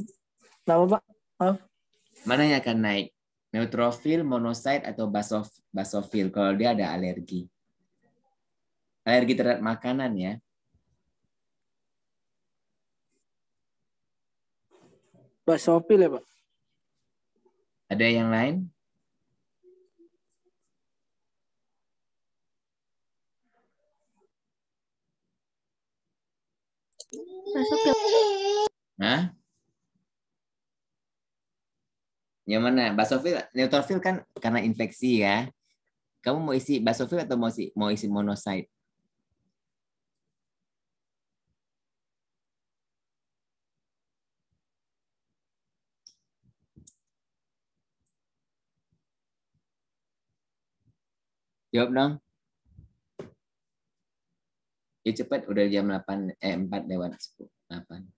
Kenapa, Pak? Maaf. Mana yang akan naik? Neutrofil, monocyte, atau basofil kalau dia ada alergi. Alergi terhadap makanan ya. Basofil ya, Pak? Ada yang lain? Basofil. Hah? Yang mana? Basofil, neutrofil kan karena infeksi ya. Kamu mau isi basofil atau mau isi monocyte? Jawab dong. Ya cepat, udah jam 4 lewat 10. 8.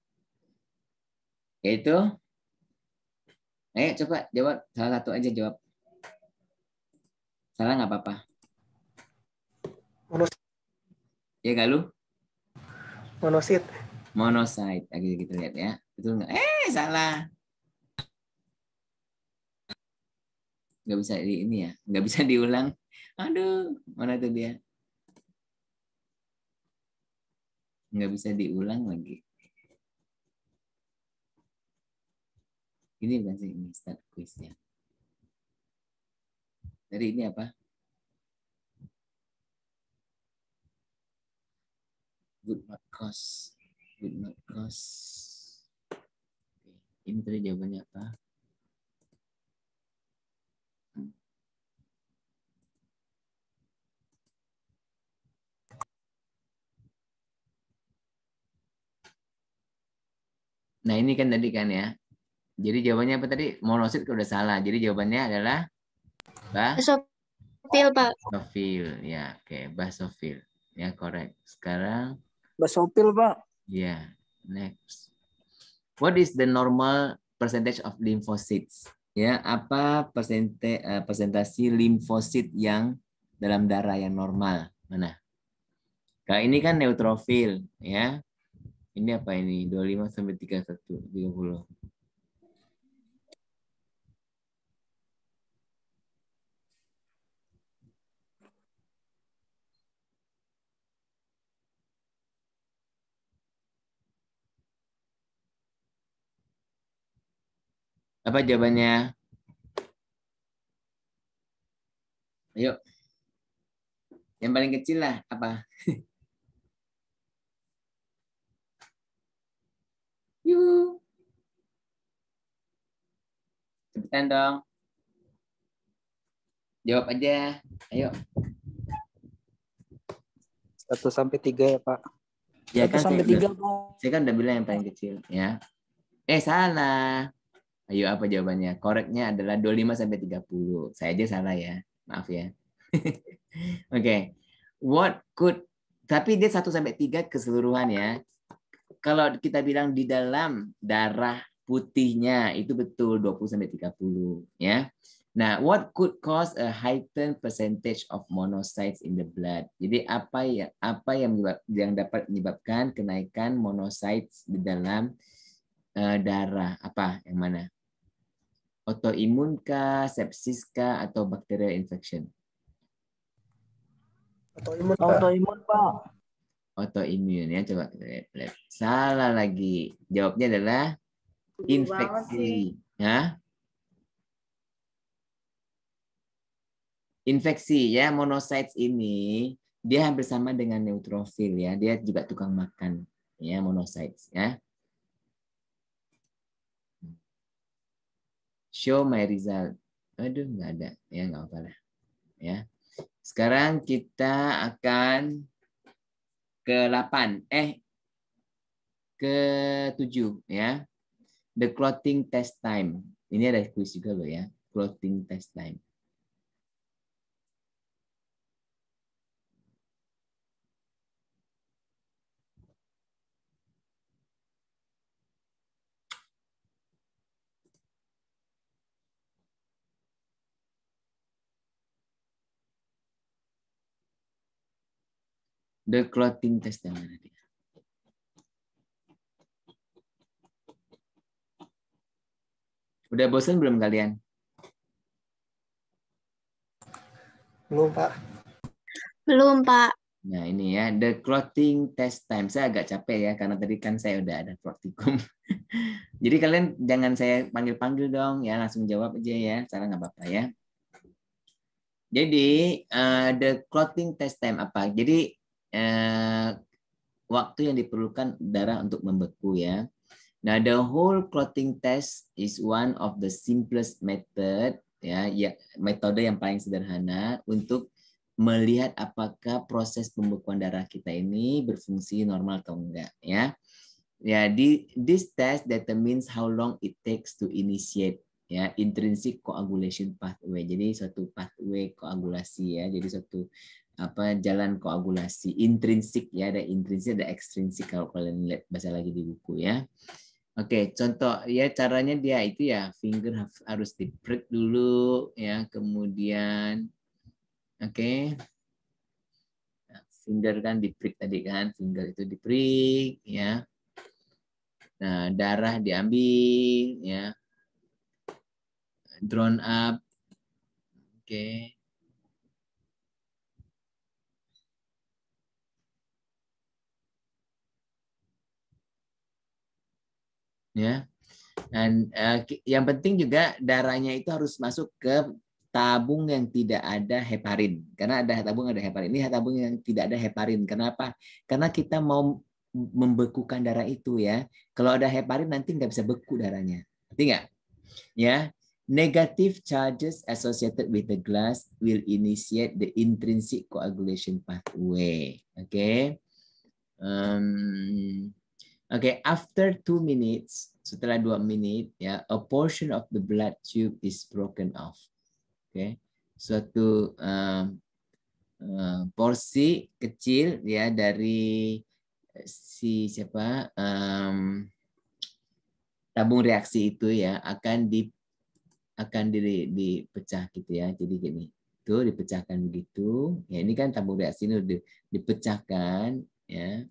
Itu. Ayo coba jawab. Salah satu aja jawab. Salah nggak apa-apa. Ya gak lu? Monosit. Monocyte. Lagi kita lihat ya. Betul nggak? Salah. Nggak bisa ini ya. Nggak bisa diulang. Aduh, mana tuh dia? Nggak bisa diulang lagi. Ini bukan sih, ini start quiz-nya. Jadi ini apa? Would not cost. Would not cost. Ini tadi jawabannya apa? Nah ini kan tadi kan ya. Jadi jawabannya apa tadi? Monosit kalau udah salah. Jadi jawabannya adalah Basofil, Pak. basofil. Ya, oke, basofil. Ya, correct. Sekarang Basofil, Pak. ya, next. What is the normal percentage of lymphocytes? Ya, apa persentase limfosit yang dalam darah yang normal? Mana? Kalau ini kan neutrofil, ya. Ini apa ini? 25 sampai 30. Apa jawabannya? Ayo. Yang paling kecil lah apa? Yuk. Cepetan dong. Jawab aja. Ayo. 1 sampai 3 ya, Pak. Ya 1 kan sampai 3, Pak. saya kan udah bilang yang paling kecil ya. Salah. Ayo apa jawabannya? Koreknya adalah 25 sampai 30. Saya aja salah ya. Maaf ya. Oke. What could, tapi dia 1 sampai 3 keseluruhan ya. Kalau kita bilang di dalam darah putihnya itu betul 20 sampai 30 ya. Nah, what could cause a heightened percentage of monocytes in the blood? Jadi apa yang dapat menyebabkan kenaikan monocytes di dalam darah? Apa yang mana? Autoimun kah, sepsis kah, atau bacterial infection? Autoimun, Pak. Autoimun, Pak. Autoimun ya, coba kita lihat. Salah lagi. Jawabnya adalah infeksi. Ya. Infeksi ya, monocytes ini dia hampir sama dengan neutrofil ya. Dia juga tukang makan ya, monocytes ya. Show my result. Aduh, nggak ada. Ya, nggak apa-apa lah. Ya. Sekarang kita akan ke-8. Ke-7 ya. The clothing test time. Ini ada quiz juga loh ya. Clothing test time. The clothing test yang mana dia? Udah bosan belum kalian? Belum, Pak. Belum, Pak. Nah ini ya, the clothing test time. Saya agak capek ya, karena tadi kan saya udah ada praktikum. Jadi kalian jangan saya panggil-panggil dong, ya langsung jawab aja ya, cara nggak apa-apa ya. Jadi the clothing test time apa? Jadi waktu yang diperlukan darah untuk membeku ya. Nah, the whole clothing test is one of the simplest method ya, metode yang paling sederhana untuk melihat apakah proses pembekuan darah kita ini berfungsi normal atau enggak ya. Ya, this test determines how long it takes to initiate ya intrinsic coagulation pathway. Jadi suatu pathway koagulasi ya. Jadi suatu jalan koagulasi intrinsik ya, ada intrinsik ada ekstrinsik kalau kalian lihat bahasa lagi di buku ya. Oke, contoh ya caranya dia itu ya finger harus di prick dulu ya, kemudian oke. Nah, finger kan di prick tadi kan, finger itu di prick ya. Nah, darah diambil ya. Drawn up. Oke. Ya. Dan yang penting juga darahnya itu harus masuk ke tabung yang tidak ada heparin. Karena ada tabung ada heparin. Ini tabung yang tidak ada heparin. Kenapa? Karena kita mau membekukan darah itu ya. Kalau ada heparin nanti nggak bisa beku darahnya. Ngerti nggak? Ya. Negative charges associated with the glass will initiate the intrinsic coagulation pathway. Oke. Okay, after 2 minutes, setelah 2 menit, ya, a portion of the blood tube is broken off. Okay, suatu porsi kecil ya dari si tabung reaksi itu ya akan dipecah gitu ya. Jadi gini, itu dipecahkan begitu. Ya ini kan tabung reaksi ini dipecahkan ya.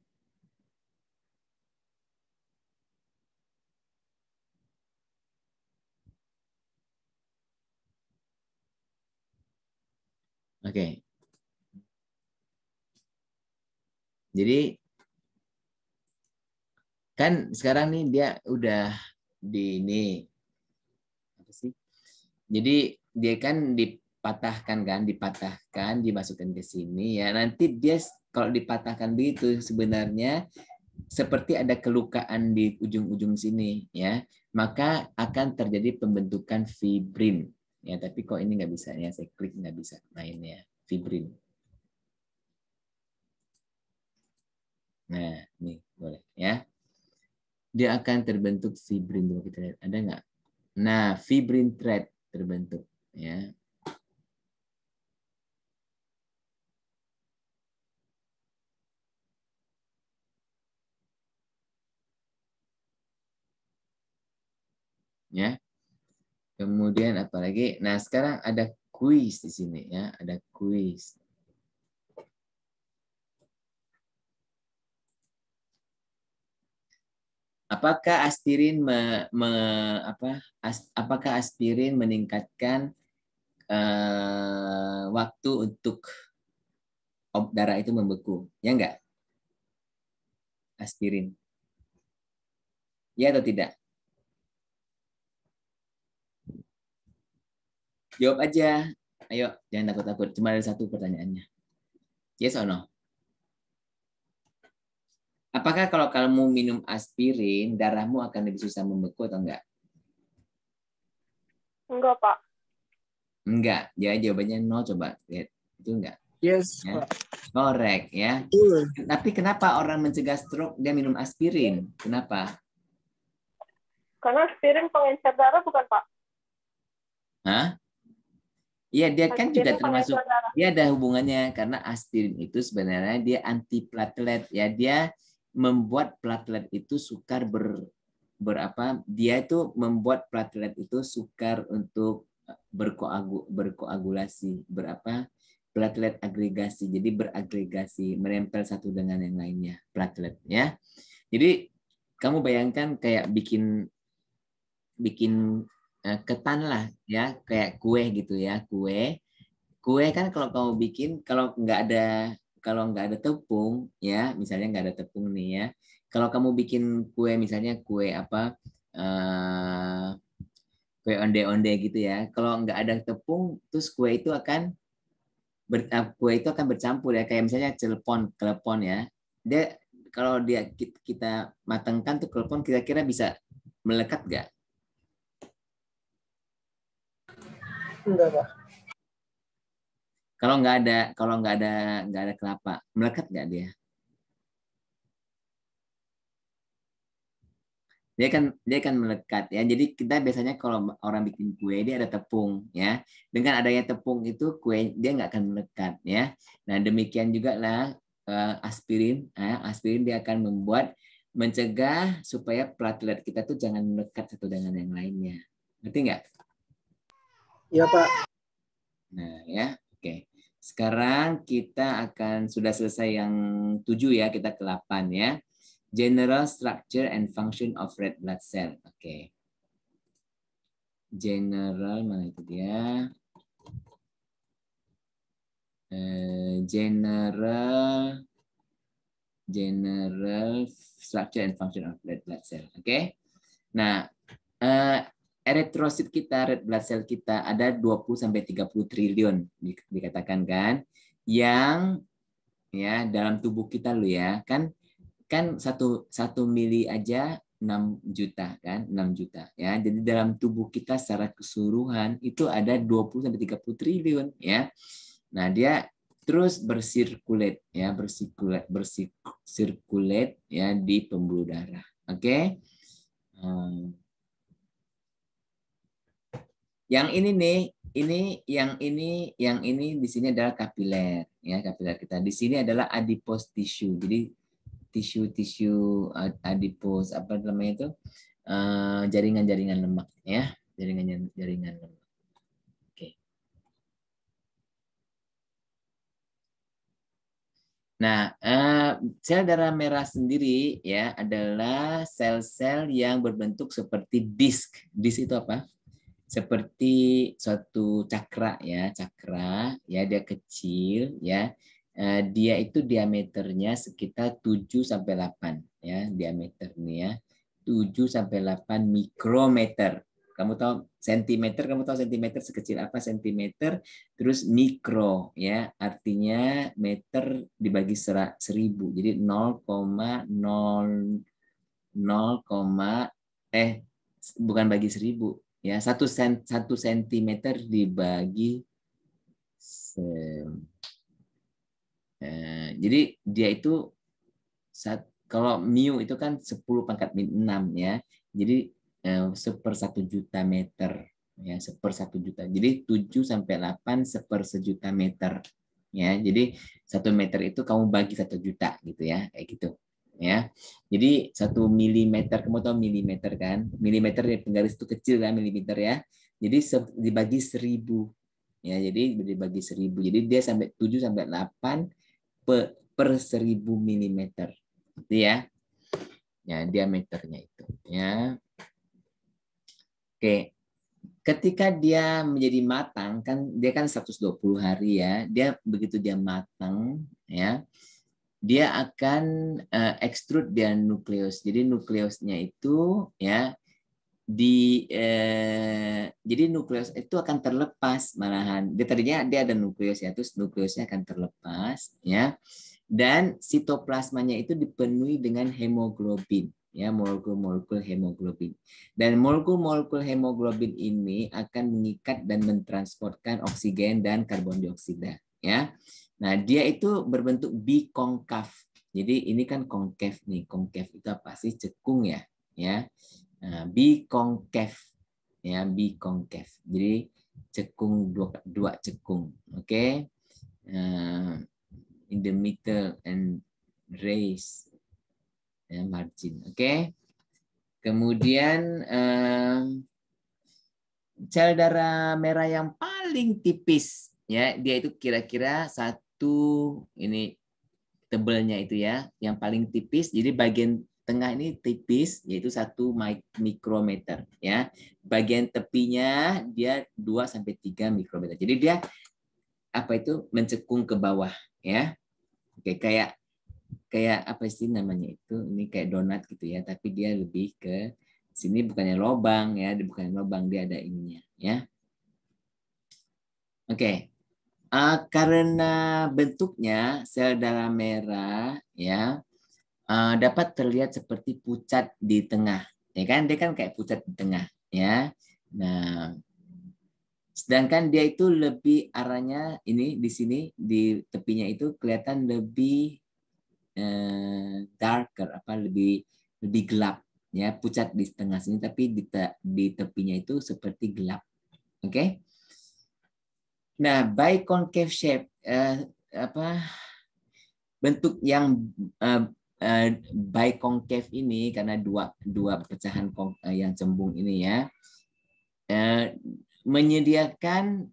Oke. Jadi kan sekarang nih dia udah di ini apa sih? Jadi dia kan dipatahkan, dimasukkan ke sini ya. Nanti dia kalau dipatahkan begitu sebenarnya seperti ada kelukaan di ujung-ujung sini ya. Maka akan terjadi pembentukan fibrin. Ya, tapi kok ini nggak bisa ya, saya klik nggak bisa mainnya fibrin. Nah, ini boleh ya. Dia akan terbentuk fibrin. Coba kita lihat, ada nggak? Nah, fibrin thread terbentuk ya. Ya. Kemudian apalagi? Nah, sekarang ada kuis di sini ya, ada kuis. Apakah aspirin meningkatkan waktu untuk darah itu membeku? Ya enggak? Aspirin. Ya atau tidak? Jawab aja. Ayo, jangan takut-takut. Cuma ada satu pertanyaannya. Yes or no? Apakah kalau kamu minum aspirin, darahmu akan lebih susah membeku atau enggak? Enggak, Pak. Enggak. Ya, jawabannya no. Coba lihat. Itu enggak. Yes, Ya. Pak. Korek ya. Tapi kenapa orang mencegah stroke dia minum aspirin? Kenapa? Karena aspirin pengencer darah bukan, Pak? Hah? Iya, dia kan juga Aspirin termasuk, pengencer darah. dia ada hubungannya karena aspirin itu sebenarnya dia antiplatelet ya, dia membuat platelet itu sukar berapa? Dia itu membuat platelet itu sukar untuk berkoagulasi, berapa? Platelet agregasi. Jadi beragregasi, menempel satu dengan yang lainnya, platelet ya. Jadi kamu bayangkan kayak bikin ketan lah ya, kayak kue gitu ya, kue kan kalau kamu bikin kalau nggak ada tepung ya, misalnya nggak ada tepung nih ya, kalau kamu bikin kue misalnya kue apa, kue onde-onde gitu ya, kalau nggak ada tepung terus kue itu akan bercampur ya, kayak misalnya klepon ya, dia kalau kita matangkan tuh klepon kira-kira bisa melekat nggak? Enggak, Pak. Kalau nggak ada kelapa, melekat nggak dia? Dia kan melekat ya. Jadi kita biasanya kalau orang bikin kue dia ada tepung ya. Dengan adanya tepung itu kue dia nggak akan melekat ya. Nah demikian juga lah aspirin. Aspirin dia akan mencegah supaya platelet kita tuh jangan melekat satu dengan yang lainnya. Ngerti nggak? Iya, Pak. Nah ya, oke. Sekarang kita akan sudah selesai yang 7 ya, kita ke 8 ya. General structure and function of red blood cell. Oke. General mana itu dia? General structure and function of red blood cell. Oke. Nah, eritrosit kita, red blood cell kita ada 20 sampai 30 triliun dikatakan kan, yang ya dalam tubuh kita lo ya, kan satu mili aja 6 juta kan, 6 juta ya. Jadi dalam tubuh kita secara keseluruhan itu ada 20 sampai 30 triliun ya. Nah, dia terus bersirkulat ya, bersirkulat ya di pembuluh darah. Oke. Yang ini nih, yang ini di sini adalah kapiler ya, kapiler kita. Di sini adalah adipose tissue. Jadi tisu adipose apa namanya itu? Jaringan-jaringan lemak ya, jaringan lemak. Oke. Nah, sel darah merah sendiri ya adalah sel-sel yang berbentuk seperti disk. Disk itu apa? Seperti suatu cakra ya, dia kecil ya. Dia itu diameternya sekitar 7 sampai 8 ya, diameternya 7 sampai 8 mikrometer. Kamu tahu sentimeter sekecil apa sentimeter, terus mikro ya, artinya meter dibagi 1000. Jadi 0,0 bukan bagi 1000 ya, 1 sentimeter dibagi jadi dia itu kalau mu itu kan 10 pangkat 6 ya, jadi 1/1 juta meter ya, 1/1 juta, jadi 7 sampai 8 1/1 meter ya, jadi 1 meter itu kamu bagi 1 juta gitu ya, kayak gitu ya. Jadi 1 milimeter, kamu tahu milimeter kan? Milimeter ya, penggaris itu kecil kan, milimeter ya. Jadi dibagi 1000 ya. Jadi dibagi 1000. Jadi dia sampai 7 sampai 8 per 1000 milimeter. Gitu ya. Ya, diameternya itu ya. Oke. Ketika dia menjadi matang kan, dia kan 120 hari ya. Dia begitu dia matang ya, dia akan ekstrud dia nukleus. Jadi nukleusnya itu ya jadi nukleus itu akan terlepas malahan. Dia tadinya dia ada nukleus ya, terus nukleusnya akan terlepas ya. Dan sitoplasmanya itu dipenuhi dengan hemoglobin ya, molekul-molekul hemoglobin. Dan molekul-molekul hemoglobin ini akan mengikat dan mentransportkan oksigen dan karbon dioksida ya. Nah, dia itu berbentuk bikonkav. Jadi ini kan konkav nih. Konkav itu apa sih? Cekung ya, ya. Nah, bikonkav ya, bikonkav. Jadi cekung dua cekung. Oke. In the middle and raise margin. Oke. Kemudian sel darah merah yang paling tipis ya, dia itu kira-kira satu ini tebelnya itu ya, yang paling tipis. Jadi bagian tengah ini tipis, yaitu 1 mikrometer ya. Bagian tepinya dia 2 sampai 3 mikrometer. Jadi dia apa itu mencekung ke bawah ya. Oke, kayak apa sih namanya itu? Ini kayak donat gitu ya, tapi dia lebih ke sini, bukannya lobang ya, bukan lobang, dia ada ininya ya. Oke. Karena bentuknya sel darah merah ya dapat terlihat seperti pucat di tengah, ya kan? Dia kan kayak pucat di tengah ya. Nah, sedangkan dia itu lebih arahnya ini di sini di tepinya itu kelihatan lebih darker, apa lebih gelap ya, pucat di tengah sini tapi di tepinya itu seperti gelap. Oke. Nah, biconcave shape bentuk yang biconcave ini karena dua pecahan yang cembung ini ya, menyediakan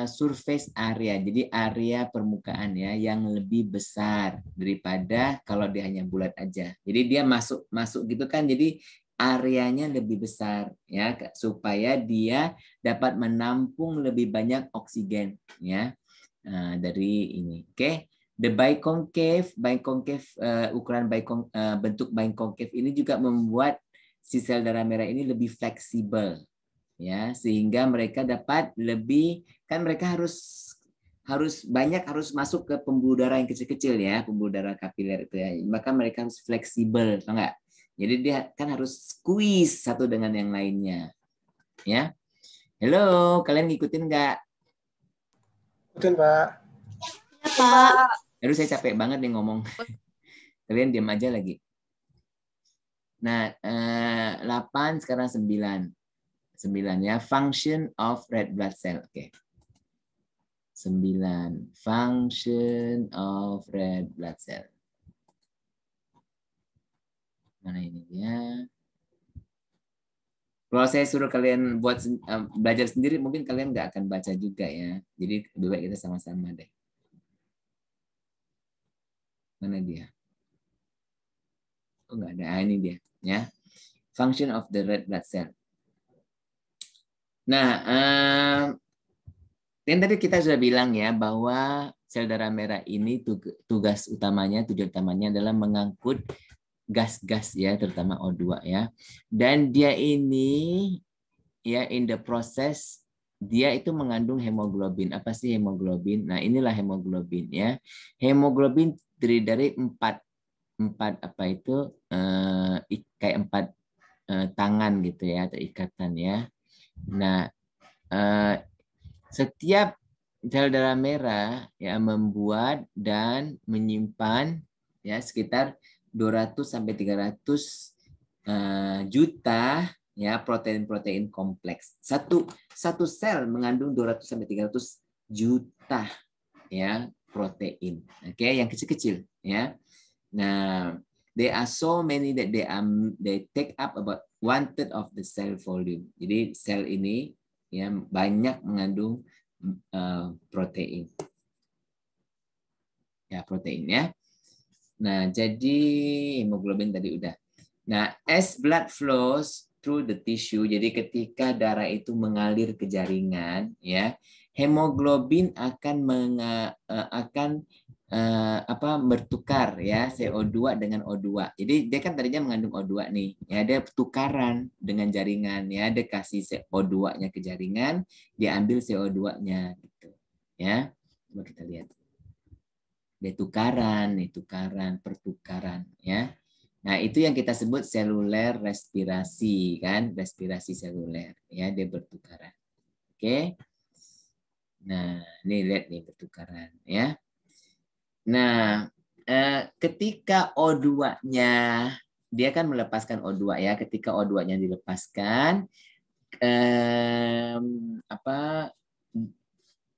surface area, jadi area permukaan ya yang lebih besar daripada kalau dia hanya bulat aja. Jadi dia masuk gitu kan, jadi areanya lebih besar ya, supaya dia dapat menampung lebih banyak oksigen ya dari ini. Oke. The biconcave ukuran bentuk biconcave ini juga membuat si sel darah merah ini lebih fleksibel ya, sehingga mereka dapat lebih, kan mereka harus masuk ke pembuluh darah yang kecil-kecil ya, pembuluh darah kapiler itu ya, maka mereka harus fleksibel, tau nggak? Jadi dia kan harus squeeze satu dengan yang lainnya ya. Halo, kalian ngikutin nggak? Ikutin, Pak. Ya, Pak. Aduh, saya capek banget nih ngomong. Kalian diam aja lagi. Nah, 8 sekarang 9 ya. Function of red blood cell. Oke. 9. Function of red blood cell. Mana ini dia? Kalau saya suruh kalian buat belajar sendiri, mungkin kalian nggak akan baca juga ya. Jadi lebih baik kita sama-sama deh. Mana dia? Oh, nggak ada. Ini dia ya. Function of the red blood cell. Nah, yang tadi kita sudah bilang ya bahwa sel darah merah ini tujuan utamanya adalah mengangkut gas-gas ya, terutama O2 ya. Dan dia ini ya in the process dia itu mengandung hemoglobin. Apa sih hemoglobin? Nah, inilah hemoglobin ya. Hemoglobin terdiri dari empat apa itu kayak 4 tangan gitu ya, atau ikatan ya. Nah, setiap sel darah merah ya membuat dan menyimpan ya sekitar 200 sampai 300 juta ya protein-protein kompleks. Satu sel mengandung 200 sampai 300 juta ya protein. Oke, yang kecil-kecil ya. Nah, there are so many that they take up about 1/3 of the cell volume. Jadi sel ini ya banyak mengandung protein. Ya, protein ya. Nah, jadi hemoglobin tadi udah. Nah, as blood flows through the tissue, jadi ketika darah itu mengalir ke jaringan, ya, hemoglobin akan bertukar ya CO2 dengan O2. Jadi dia kan tadinya mengandung O2 nih. Ya, dia tukaran dengan jaringan ya, dia kasih O2-nya ke jaringan, dia ambil CO2-nya gitu. Ya. Coba kita lihat. Dia tukaran, pertukaran ya. Nah, itu yang kita sebut seluler respirasi kan, respirasi seluler ya, dia bertukaran. Oke. Nah, ini lihat nih pertukaran ya. Nah, ketika O2-nya dia kan melepaskan O2 ya. Ketika O2-nya dilepaskan,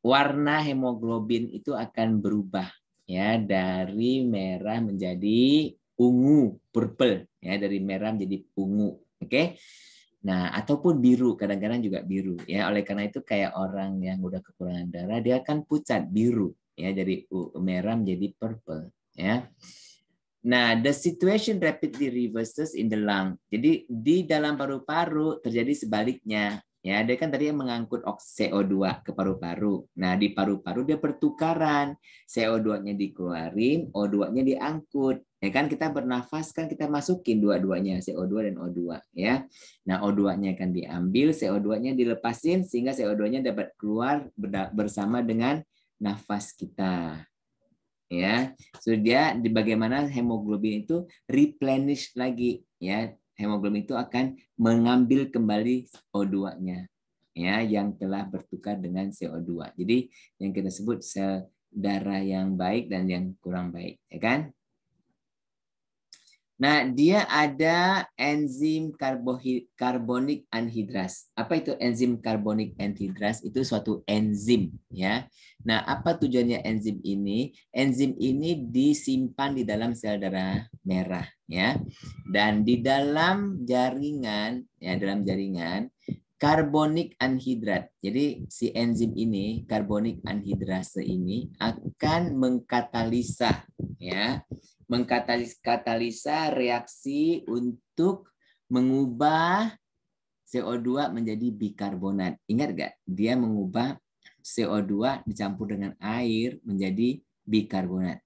warna hemoglobin itu akan berubah ya, dari merah menjadi ungu, purple ya, dari merah menjadi ungu. Oke. Nah, ataupun biru, kadang-kadang juga biru ya. Oleh karena itu kayak orang yang udah kekurangan darah, dia akan pucat biru ya, dari merah menjadi purple ya. Nah, the situation rapidly reverses in the lung. Jadi di dalam paru-paru terjadi sebaliknya. Ya, dia kan tadi mengangkut CO2 ke paru-paru. Nah, di paru-paru dia pertukaran. CO2-nya dikeluarin, O2-nya diangkut. Ya kan kita bernafas kan kita masukin dua-duanya, CO2 dan O2 ya. Nah, O2-nya akan diambil, CO2-nya dilepasin sehingga CO2-nya dapat keluar bersama dengan nafas kita. Ya, sudah di bagaimana hemoglobin itu replenish lagi ya. Hemoglobin itu akan mengambil kembali O2-nya ya, yang telah bertukar dengan CO2. Jadi yang kita sebut sel darah yang baik dan yang kurang baik, ya kan? Nah, dia ada enzim carbonic anhidras. Apa itu enzim carbonic anhidras? Itu suatu enzim ya. Nah, apa tujuannya enzim ini? Enzim ini disimpan di dalam sel darah merah ya. Dan di dalam jaringan ya, dalam jaringan carbonic anhidrat. Jadi si enzim ini, carbonic anhidrase ini akan mengkatalisa ya. Mengkatalisa reaksi untuk mengubah CO2 menjadi bikarbonat. Ingat nggak? Dia mengubah CO2 dicampur dengan air menjadi bikarbonat.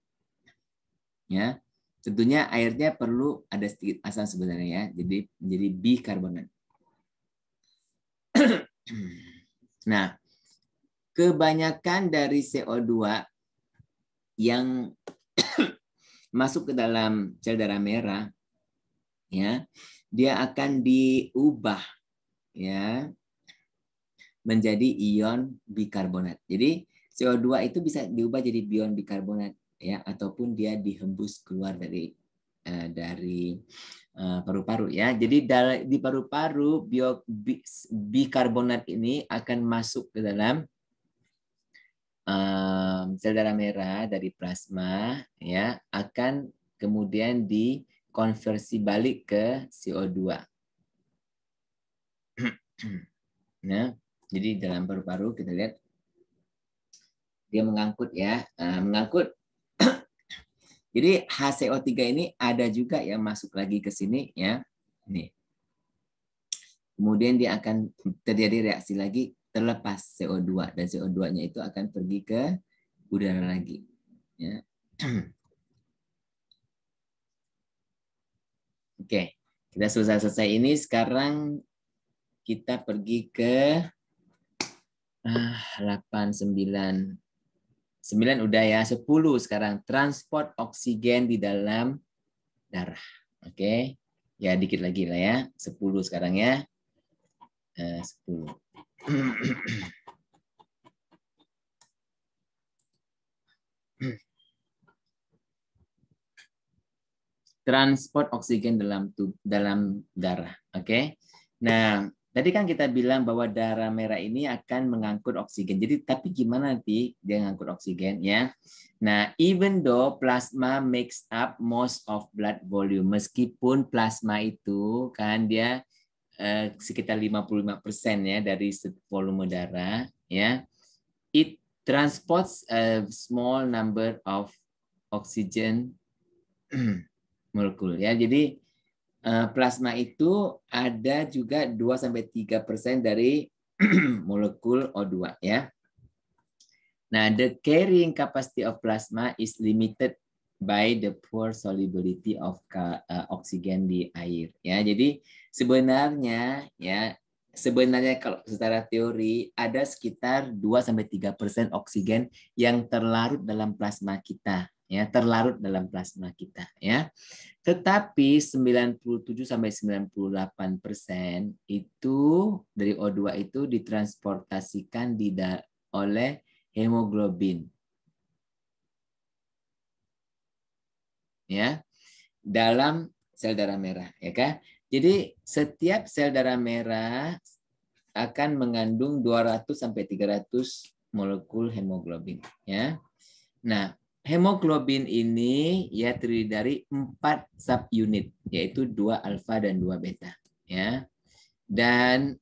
Ya, tentunya airnya perlu ada sedikit asam sebenarnya ya. Jadi menjadi bikarbonat. Nah, kebanyakan dari CO2 yang masuk ke dalam sel darah merah ya, dia akan diubah ya menjadi ion bikarbonat. Jadi CO2 itu bisa diubah jadi ion bikarbonat ya, ataupun dia dihembus keluar dari paru-paru ya. Jadi di paru-paru bikarbonat ini akan masuk ke dalam sel darah merah dari plasma ya, akan kemudian dikonversi balik ke CO2. Nah, jadi dalam paru-paru kita lihat dia mengangkut ya, mengangkut. Jadi HCO3 ini ada juga yang masuk lagi ke sini ya. Nih. Kemudian dia akan terjadi reaksi lagi, terlepas CO2 dan CO2-nya itu akan pergi ke udara lagi. Ya. Oke, kita selesai ini. Sekarang kita pergi ke 8, 9. 9 udah ya, 10 sekarang. Transport oksigen di dalam darah. Oke, ya dikit lagi lah ya. 10 sekarang ya. 10. Transport oksigen dalam darah. Oke. Nah, tadi kan kita bilang bahwa darah merah ini akan mengangkut oksigen. Jadi tapi gimana nanti dia mengangkut oksigen ya? Nah, even though plasma makes up most of blood volume, meskipun plasma itu kan dia sekitar 55% ya dari volume darah ya. It transports a small number of oxygen molekul ya. Jadi plasma itu ada juga 2-3% dari molekul O2 ya. Nah, the carrying capacity of plasma is limited by the poor solubility of oksigen di air. Ya, jadi sebenarnya kalau secara teori ada sekitar 2-3% oksigen yang terlarut dalam plasma kita, ya, terlarut dalam plasma kita, ya. Tetapi 97-98% itu dari O2 itu ditransportasikan oleh hemoglobin, ya, dalam sel darah merah, ya kan? Jadi setiap sel darah merah akan mengandung 200-300 molekul hemoglobin, ya. Nah, hemoglobin ini ya terdiri dari 4 subunit, yaitu 2 alfa dan 2 beta, ya. Dan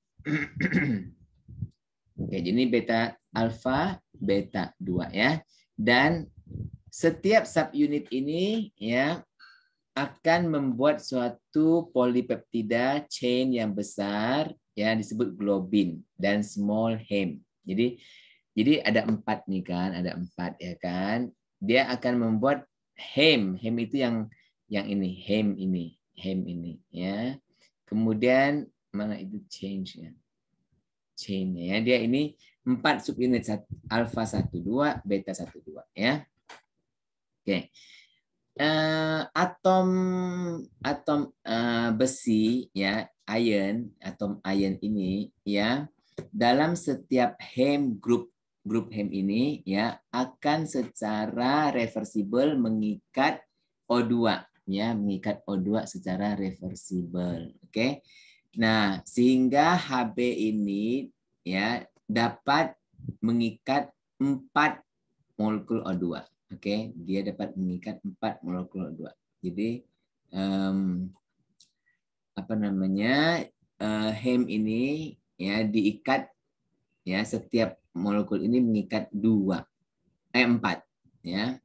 oke, jadi beta alfa, beta 2, ya. Dan setiap subunit ini ya akan membuat suatu polipeptida chain yang besar ya disebut globin dan small hem. Jadi ada 4 nih kan, ada 4 ya kan. Dia akan membuat hem itu yang ini, hem ini ya. Kemudian mana itu change ya. Chain ya. Dia ini 4 subunit, alfa 1 2, beta 1 2 ya. Oke. Atom besi ya, atom iron ini ya dalam setiap hem grup hem ini ya akan secara reversibel mengikat O2 ya, mengikat O2 secara reversibel. Oke. Nah, sehingga Hb ini ya dapat mengikat 4 molekul O2. Oke, dia dapat mengikat 4 molekul O2. Jadi hem ini ya diikat ya, setiap molekul ini mengikat 4 ya.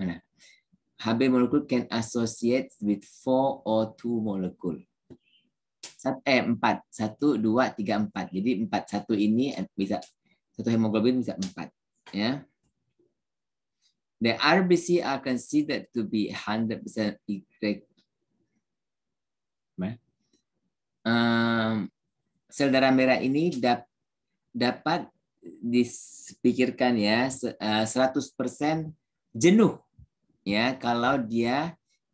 Mana? Hb molekul can associate with 4 or 2 molecule. 4, 1, 2, 3, 4. Jadi 1 ini bisa, satu hemoglobin bisa 4 ya. The RBC are considered to be 100% correct. Sel darah merah ini dapat dipikirkan ya 100% jenuh ya kalau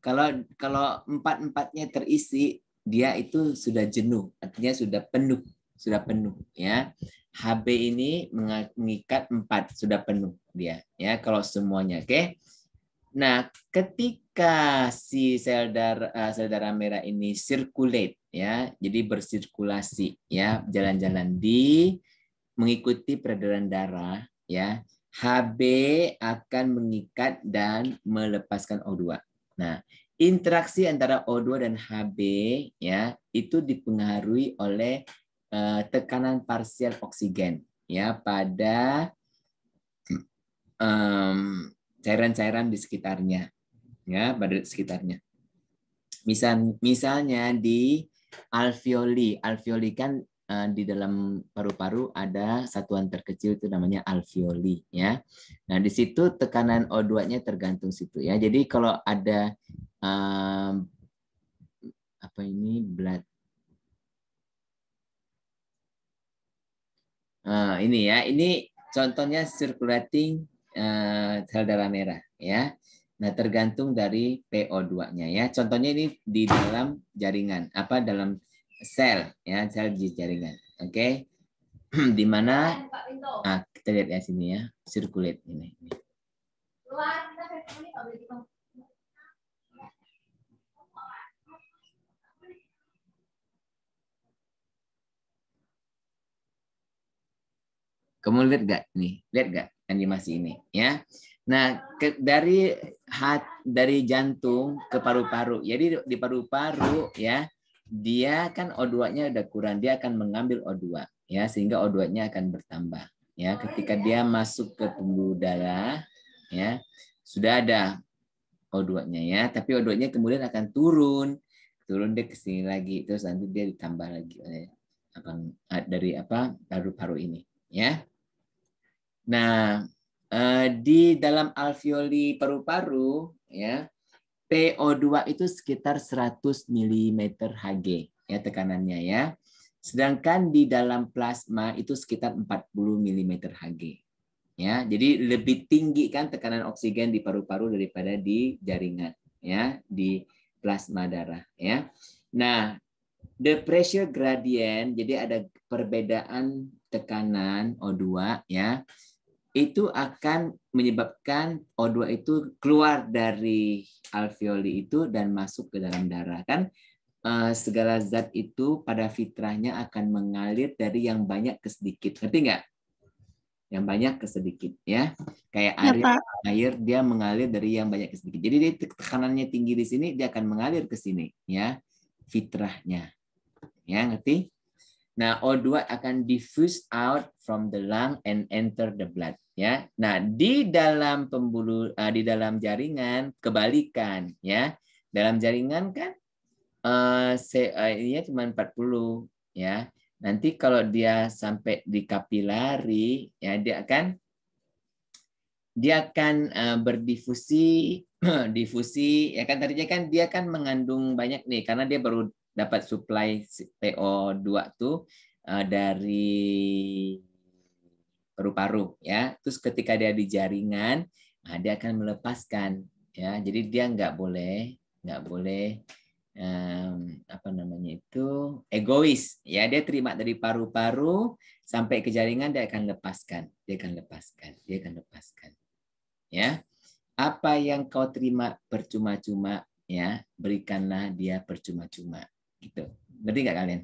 4-4-nya terisi, dia itu sudah jenuh, artinya sudah penuh ya. Hb ini mengikat 4, sudah penuh dia ya kalau semuanya. Oke. Nah, ketika si sel darah merah ini circulate ya, jadi bersirkulasi ya, jalan-jalan mengikuti peredaran darah ya, Hb akan mengikat dan melepaskan O2. Nah, interaksi antara O2 dan Hb ya itu dipengaruhi oleh tekanan parsial oksigen ya pada cairan-cairan di sekitarnya ya, pada sekitarnya. Misalnya di alveoli kan di dalam paru-paru ada satuan terkecil itu namanya alveoli ya. Nah, di situ tekanan O2-nya tergantung situ ya. Jadi kalau ada blood ini ya, ini contohnya circulating sel darah merah ya. Nah, tergantung dari PO2-nya ya. Contohnya ini di dalam jaringan, dalam sel ya, sel di jaringan. Oke. Di mana kita lihat ya sini ya, circulate ini. Kamu lihat nggak nih? Lihat nggak animasi ini? Ya. Nah, dari jantung ke paru-paru. Jadi di paru-paru ya, dia kan O2-nya udah kurang, dia akan mengambil O2 ya, sehingga O2-nya akan bertambah. Ya, ketika dia masuk ke pembuluh darah ya, sudah ada O2-nya ya, tapi O2-nya kemudian akan turun dia ke sini lagi, terus nanti dia ditambah lagi oleh dari paru-paru ini ya. Nah, di dalam alveoli paru-paru ya, PO2 itu sekitar 100 mm Hg ya tekanannya ya. Sedangkan di dalam plasma itu sekitar 40 mm Hg. Ya, jadi lebih tinggi kan tekanan oksigen di paru-paru daripada di jaringan ya, di plasma darah ya. Nah, the pressure gradient, jadi ada perbedaan tekanan O2 ya. Itu akan menyebabkan O2 itu keluar dari alveoli itu dan masuk ke dalam darah kan. Segala zat itu pada fitrahnya akan mengalir dari yang banyak ke sedikit. Ngerti nggak? Yang banyak ke sedikit ya. Kayak air dia mengalir dari yang banyak ke sedikit. Jadi dia tekanannya tinggi di sini, dia akan mengalir ke sini ya. Fitrahnya. Ya, ngerti? Nah, O2 akan diffuse out from the lung and enter the blood ya. Nah, di dalam pembuluh di dalam jaringan kebalikan ya. Dalam jaringan kan ini cuma 40 ya. Nanti kalau dia sampai di kapilari ya dia akan berdifusi difusi ya kan, tadinya kan dia kan mengandung banyak nih karena dia baru dapat suplai PO2 tuh dari paru-paru ya. Terus ketika dia di jaringan, dia akan melepaskan ya. Jadi dia nggak boleh apa namanya itu egois ya. Dia terima dari paru-paru sampai ke jaringan, dia akan lepaskan ya. Apa yang kau terima percuma-cuma ya, berikanlah dia percuma-cuma gitu. Ngerti nggak kalian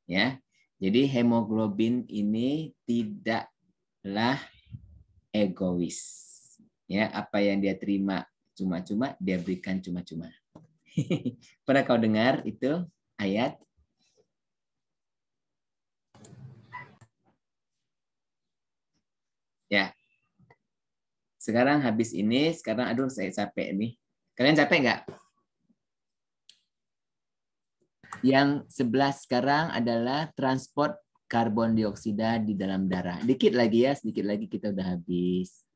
ya? Jadi hemoglobin ini tidaklah egois ya. Apa yang dia terima cuma-cuma, dia berikan cuma-cuma. Pernah kau dengar itu ayat? Ya. Sekarang habis ini, sekarang aduh saya capek nih. Kalian capek nggak? Yang 11 sekarang adalah transport karbon dioksida di dalam darah. Dikit lagi ya, sedikit lagi kita udah habis.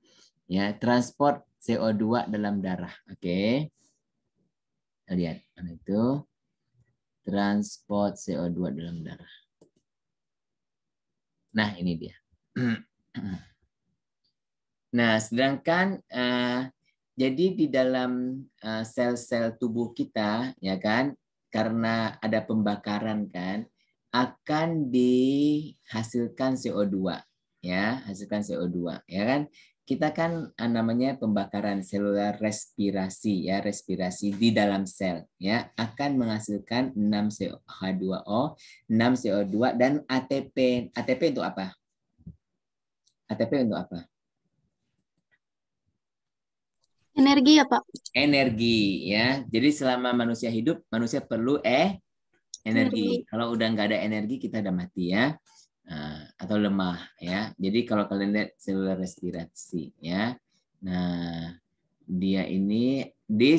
Ya, transport CO2 dalam darah. Oke. Lihat, mana itu? Transport CO2 dalam darah. Nah, ini dia. Nah, sedangkan jadi di dalam sel-sel tubuh kita, ya kan, karena ada pembakaran kan, akan dihasilkan CO2, ya, hasilkan CO2, ya kan. Kita kan namanya pembakaran seluler respirasi, ya, respirasi di dalam sel, ya, akan menghasilkan 6 H2O, 6 CO2 dan ATP. ATP untuk apa? ATP untuk apa? Energi ya, Pak? Energi ya. Jadi selama manusia hidup, manusia perlu energi. Kalau udah nggak ada energi, kita udah mati ya. Atau lemah ya. Jadi kalau kalian lihat seluler respirasi ya. Nah, dia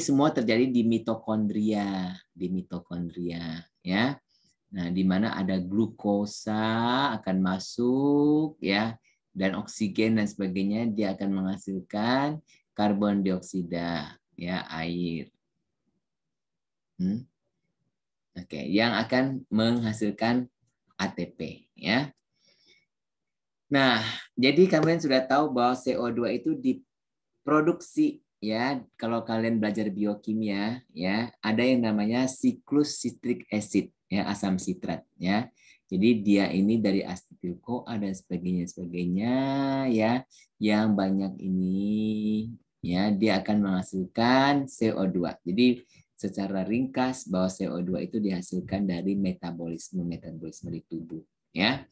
semua terjadi di mitokondria, ya. Nah, di mana ada glukosa akan masuk ya, dan oksigen dan sebagainya, dia akan menghasilkan karbon dioksida ya, air. Oke, yang akan menghasilkan ATP ya. Nah, jadi kalian sudah tahu bahwa CO2 itu diproduksi ya. Kalau kalian belajar biokimia ya, ada yang namanya siklus citric acid ya, asam sitrat ya. Jadi dia ini dari asetil-CoA dan sebagainya ya, yang banyak ini ya, dia akan menghasilkan CO2. Jadi secara ringkas bahwa CO2 itu dihasilkan dari metabolisme di tubuh ya.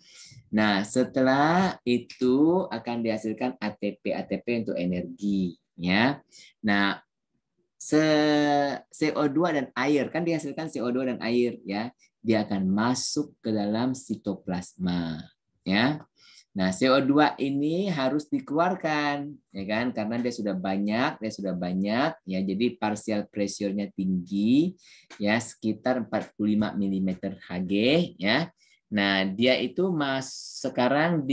Nah, setelah itu akan dihasilkan ATP untuk energi ya. Nah, CO2 dan air kan dihasilkan CO2 dan air ya. Dia akan masuk ke dalam sitoplasma ya. Nah, CO2 ini harus dikeluarkan ya kan, karena dia sudah banyak ya. Jadi partial pressure-nya tinggi ya, sekitar 45 mm Hg ya. Nah, dia itu sekarang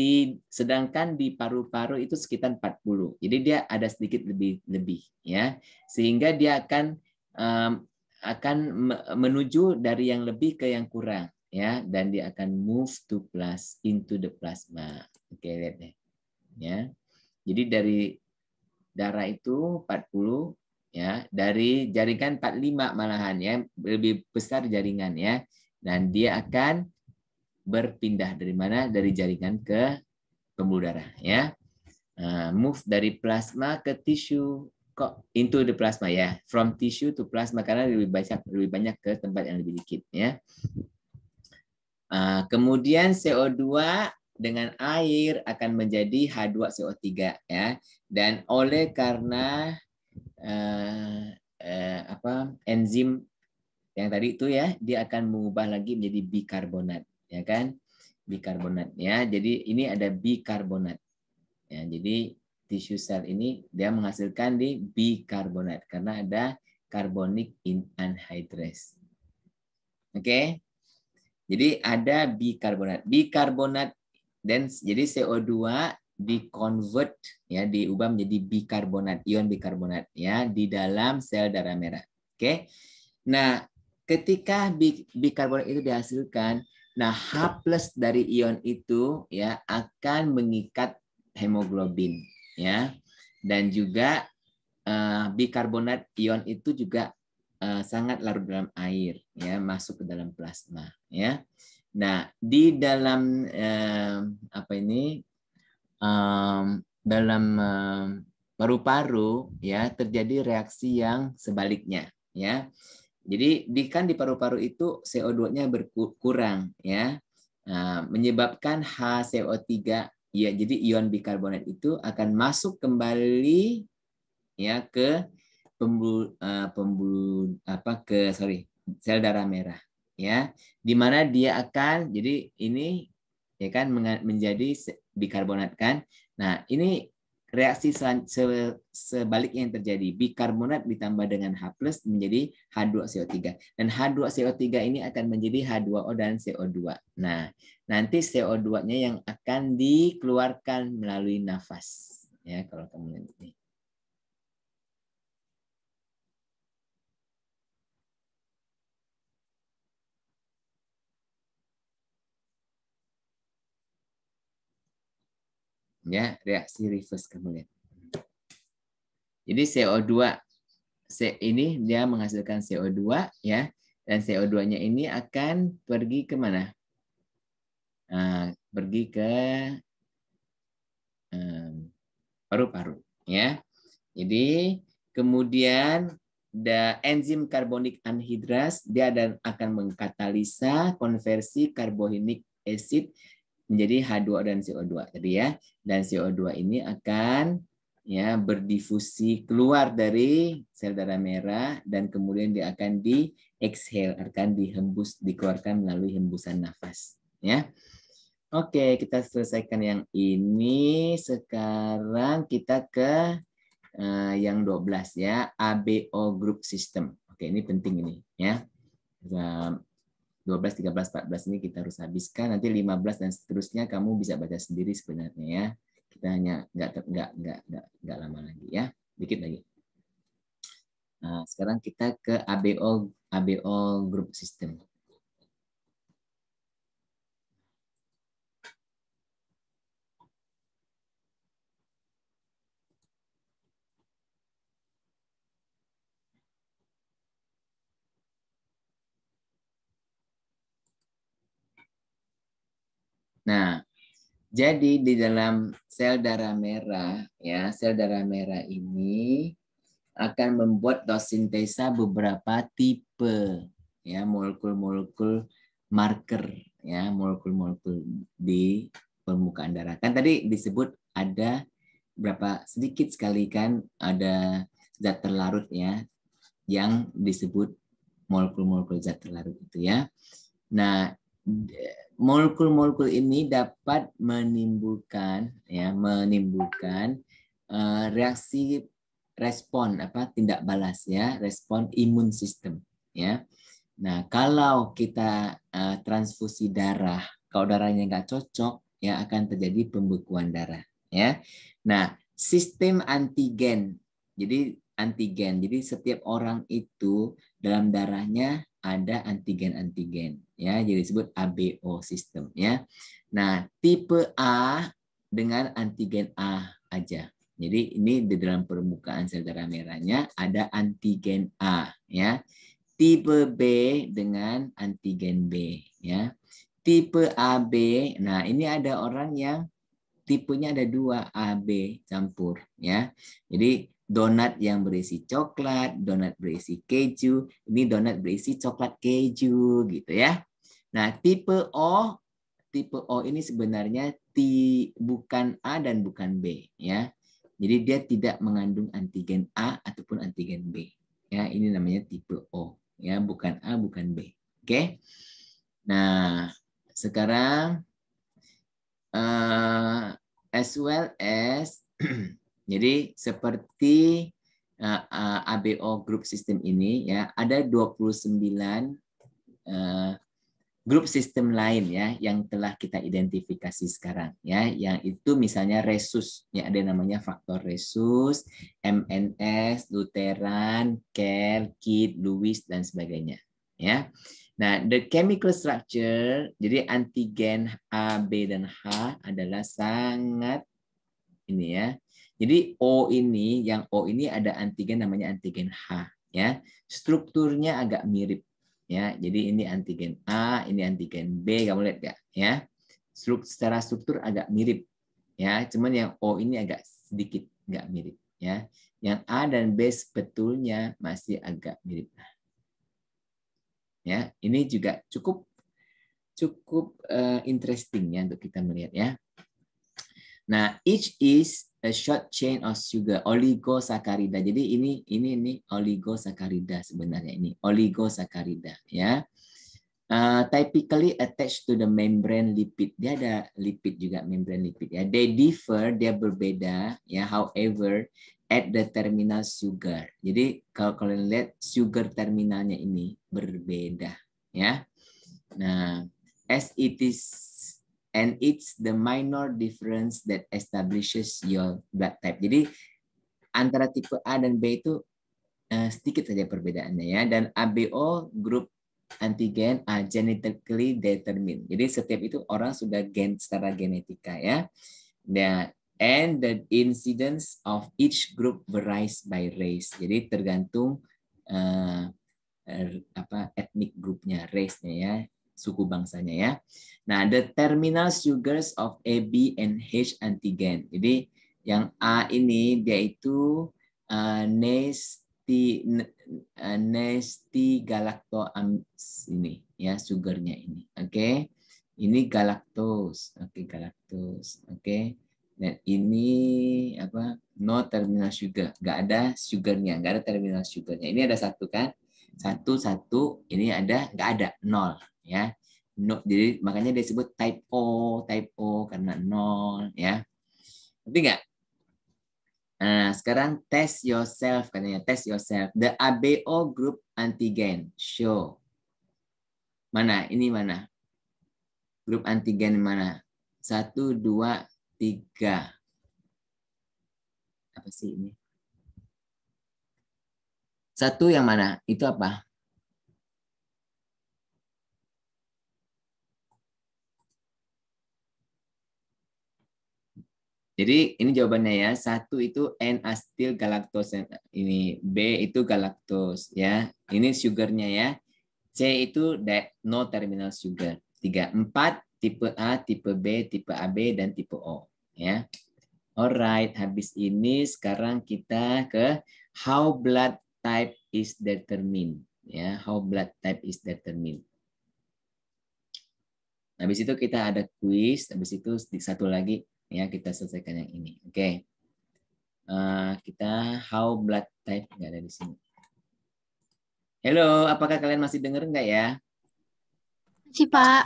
sedangkan di paru-paru itu sekitar 40. Jadi dia ada sedikit lebih ya. Sehingga dia akan menuju dari yang lebih ke yang kurang ya, dan dia akan move into the plasma. Oke, lihat deh. Ya. Jadi dari darah itu 40 ya, dari jaringan 45 malahan ya, lebih besar jaringan ya. Dan dia akan berpindah dari mana? Dari jaringan ke pembuluh darah ya. Move dari plasma ke tisu, kok into the plasma ya. From tissue to plasma karena lebih banyak ke tempat yang lebih dikit ya. Kemudian CO2 dengan air akan menjadi H2CO3 ya. Dan oleh karena enzim yang tadi itu ya, dia akan mengubah lagi menjadi bikarbonat ya kan, bikarbonat ya. Jadi ini ada bikarbonat ya. Jadi tisu sel ini dia menghasilkan di bikarbonat karena ada carbonic anhydrase. Oke. Jadi ada bikarbonat dan jadi CO2 dikonvert ya, diubah menjadi bikarbonat, ion bikarbonat ya di dalam sel darah merah. Oke. Nah, ketika bikarbonat itu dihasilkan, nah H+ dari ion itu ya akan mengikat hemoglobin ya. Dan juga bikarbonat ion itu juga sangat larut dalam air ya, masuk ke dalam plasma ya. Nah, di dalam dalam paru-paru ya terjadi reaksi yang sebaliknya ya. Jadi di paru-paru itu CO2-nya berkurang ya. Menyebabkan HCO3 ya, jadi ion bikarbonat itu akan masuk kembali ya ke sel darah merah ya, di mana dia akan jadi ini ya kan menjadi bikarbonat kan. Nah, ini reaksi sebaliknya yang terjadi, bikarbonat ditambah dengan H+ menjadi H2CO3 dan H2CO3 ini akan menjadi H2O dan CO2. Nah, nanti CO2-nya yang akan dikeluarkan melalui nafas ya, kalau kamu lihat ini. Ya, reaksi reverse kamu lihat. Jadi CO2 ini dia menghasilkan CO2 ya, dan CO2-nya ini akan pergi ke mana? Pergi ke paru-paru ya. Jadi kemudian enzim carbonic anhydrase dia akan mengkatalisa konversi carbonic acid menjadi H2O dan CO2 tadi ya. Dan CO2 ini akan ya berdifusi keluar dari sel darah merah dan kemudian dia akan exhale, akan dikeluarkan melalui hembusan nafas ya. Oke, kita selesaikan yang ini. Sekarang kita ke yang 12 ya, ABO group system. Oke, ini penting ini ya. 12, 13, 14 ini kita harus habiskan. Nanti 15 dan seterusnya kamu bisa baca sendiri sebenarnya ya. Kita hanya nggak lama lagi ya. Dikit lagi. Nah, sekarang kita ke ABO group system. Nah, jadi di dalam sel darah merah ya, sel darah merah ini akan membuat dosintesa beberapa tipe ya, molekul-molekul marker ya, molekul-molekul di permukaan darah. Kan tadi disebut ada berapa sedikit sekali kan ada zat terlarut ya yang disebut molekul-molekul zat terlarut itu ya. Nah, molekul-molekul ini dapat menimbulkan reaksi respon tindak balas ya, respon imun sistem ya. Nah, kalau kita transfusi darah, kalau darahnya nggak cocok, ya akan terjadi pembekuan darah. Ya. Nah, sistem antigen. Jadi antigen. Jadi setiap orang itu dalam darahnya ada antigen-antigen. Ya, jadi disebut ABO sistem. Ya. Nah, tipe A dengan antigen A aja. Jadi ini di dalam permukaan sel darah merahnya ada antigen A. Ya. Tipe B dengan antigen B, ya. Tipe AB, nah ini ada orang yang tipenya ada 2, AB campur, ya. Jadi donat yang berisi coklat, donat berisi keju, ini donat berisi coklat keju gitu ya. Nah, tipe O ini sebenarnya bukan A dan bukan B, ya. Jadi dia tidak mengandung antigen A ataupun antigen B. Ya, ini namanya tipe O. Ya, bukan A, bukan B. Oke. Nah, sekarang as well as jadi seperti ABO group system ini ya, ada 29 grup sistem lain ya yang telah kita identifikasi sekarang ya, yang itu misalnya resus ya, ada namanya faktor resus, MNS, Lutheran, Kerr, Kidd, Lewis dan sebagainya ya. Nah, the chemical structure jadi antigen A, B dan H adalah sangat ini ya. Jadi O ini ada antigen namanya antigen H ya. Strukturnya agak mirip ya. Jadi ini antigen A, ini antigen B, kamu lihat nggak ya? Secara struktur agak mirip ya. Cuman yang O ini agak sedikit nggak mirip ya. Yang A dan B sebetulnya masih agak mirip. Ya, ini juga cukup interesting ya untuk kita melihat ya. Nah, each is a short chain of sugar, oligosakarida. Jadi ini oligosakarida sebenarnya ini, oligosakarida ya. Typically attached to the membrane lipid. Dia ada lipid juga, membrane lipid ya. They differ, dia berbeda ya. However, at the terminal sugar. Jadi kalau kalian lihat sugar terminalnya ini berbeda ya. Nah, as it is and it's the minor difference that establishes your blood type. Jadi antara tipe A dan B itu sedikit saja perbedaannya ya. Dan ABO grup antigen are genetically determined. Jadi setiap itu orang sudah secara genetika ya. And the incidence of each group varies by race. Jadi tergantung etnik grupnya, race-nya ya, suku bangsanya ya. Nah, the terminal sugars of A, B, and H antigen. Jadi yang A ini dia itu nesti galactose ini ya, sugarnya ini. Oke. Ini galactose. Oke, galactose. Oke. Dan ini apa? No terminal sugar. Enggak ada sugarnya, enggak ada terminal sugarnya. Ini ada satu kan? Satu, ini ada, nggak ada, 0 ya. No, jadi makanya dia disebut type O karena 0 ya. Ngerti nggak? Nah, sekarang test yourself katanya, test yourself. The ABO group antigen show. Mana? Ini mana? Grup antigen mana? 1, 2, 3. Apa sih ini? 1 yang mana? Itu apa? Jadi ini jawabannya ya. 1 itu N-acetyl galactose. Ini B itu galactose ya. Ini sugarnya ya. C itu no terminal sugar. 3, 4 tipe A, tipe B, tipe AB dan tipe O ya. Alright, habis ini sekarang kita ke how blood type is determined ya. How blood type is determined. Habis itu kita ada quiz, habis itu satu lagi ya, kita selesaikan yang ini. Oke. Kita how blood type nggak ada di sini. Halo, apakah kalian masih dengar nggak ya? Masih, Pak.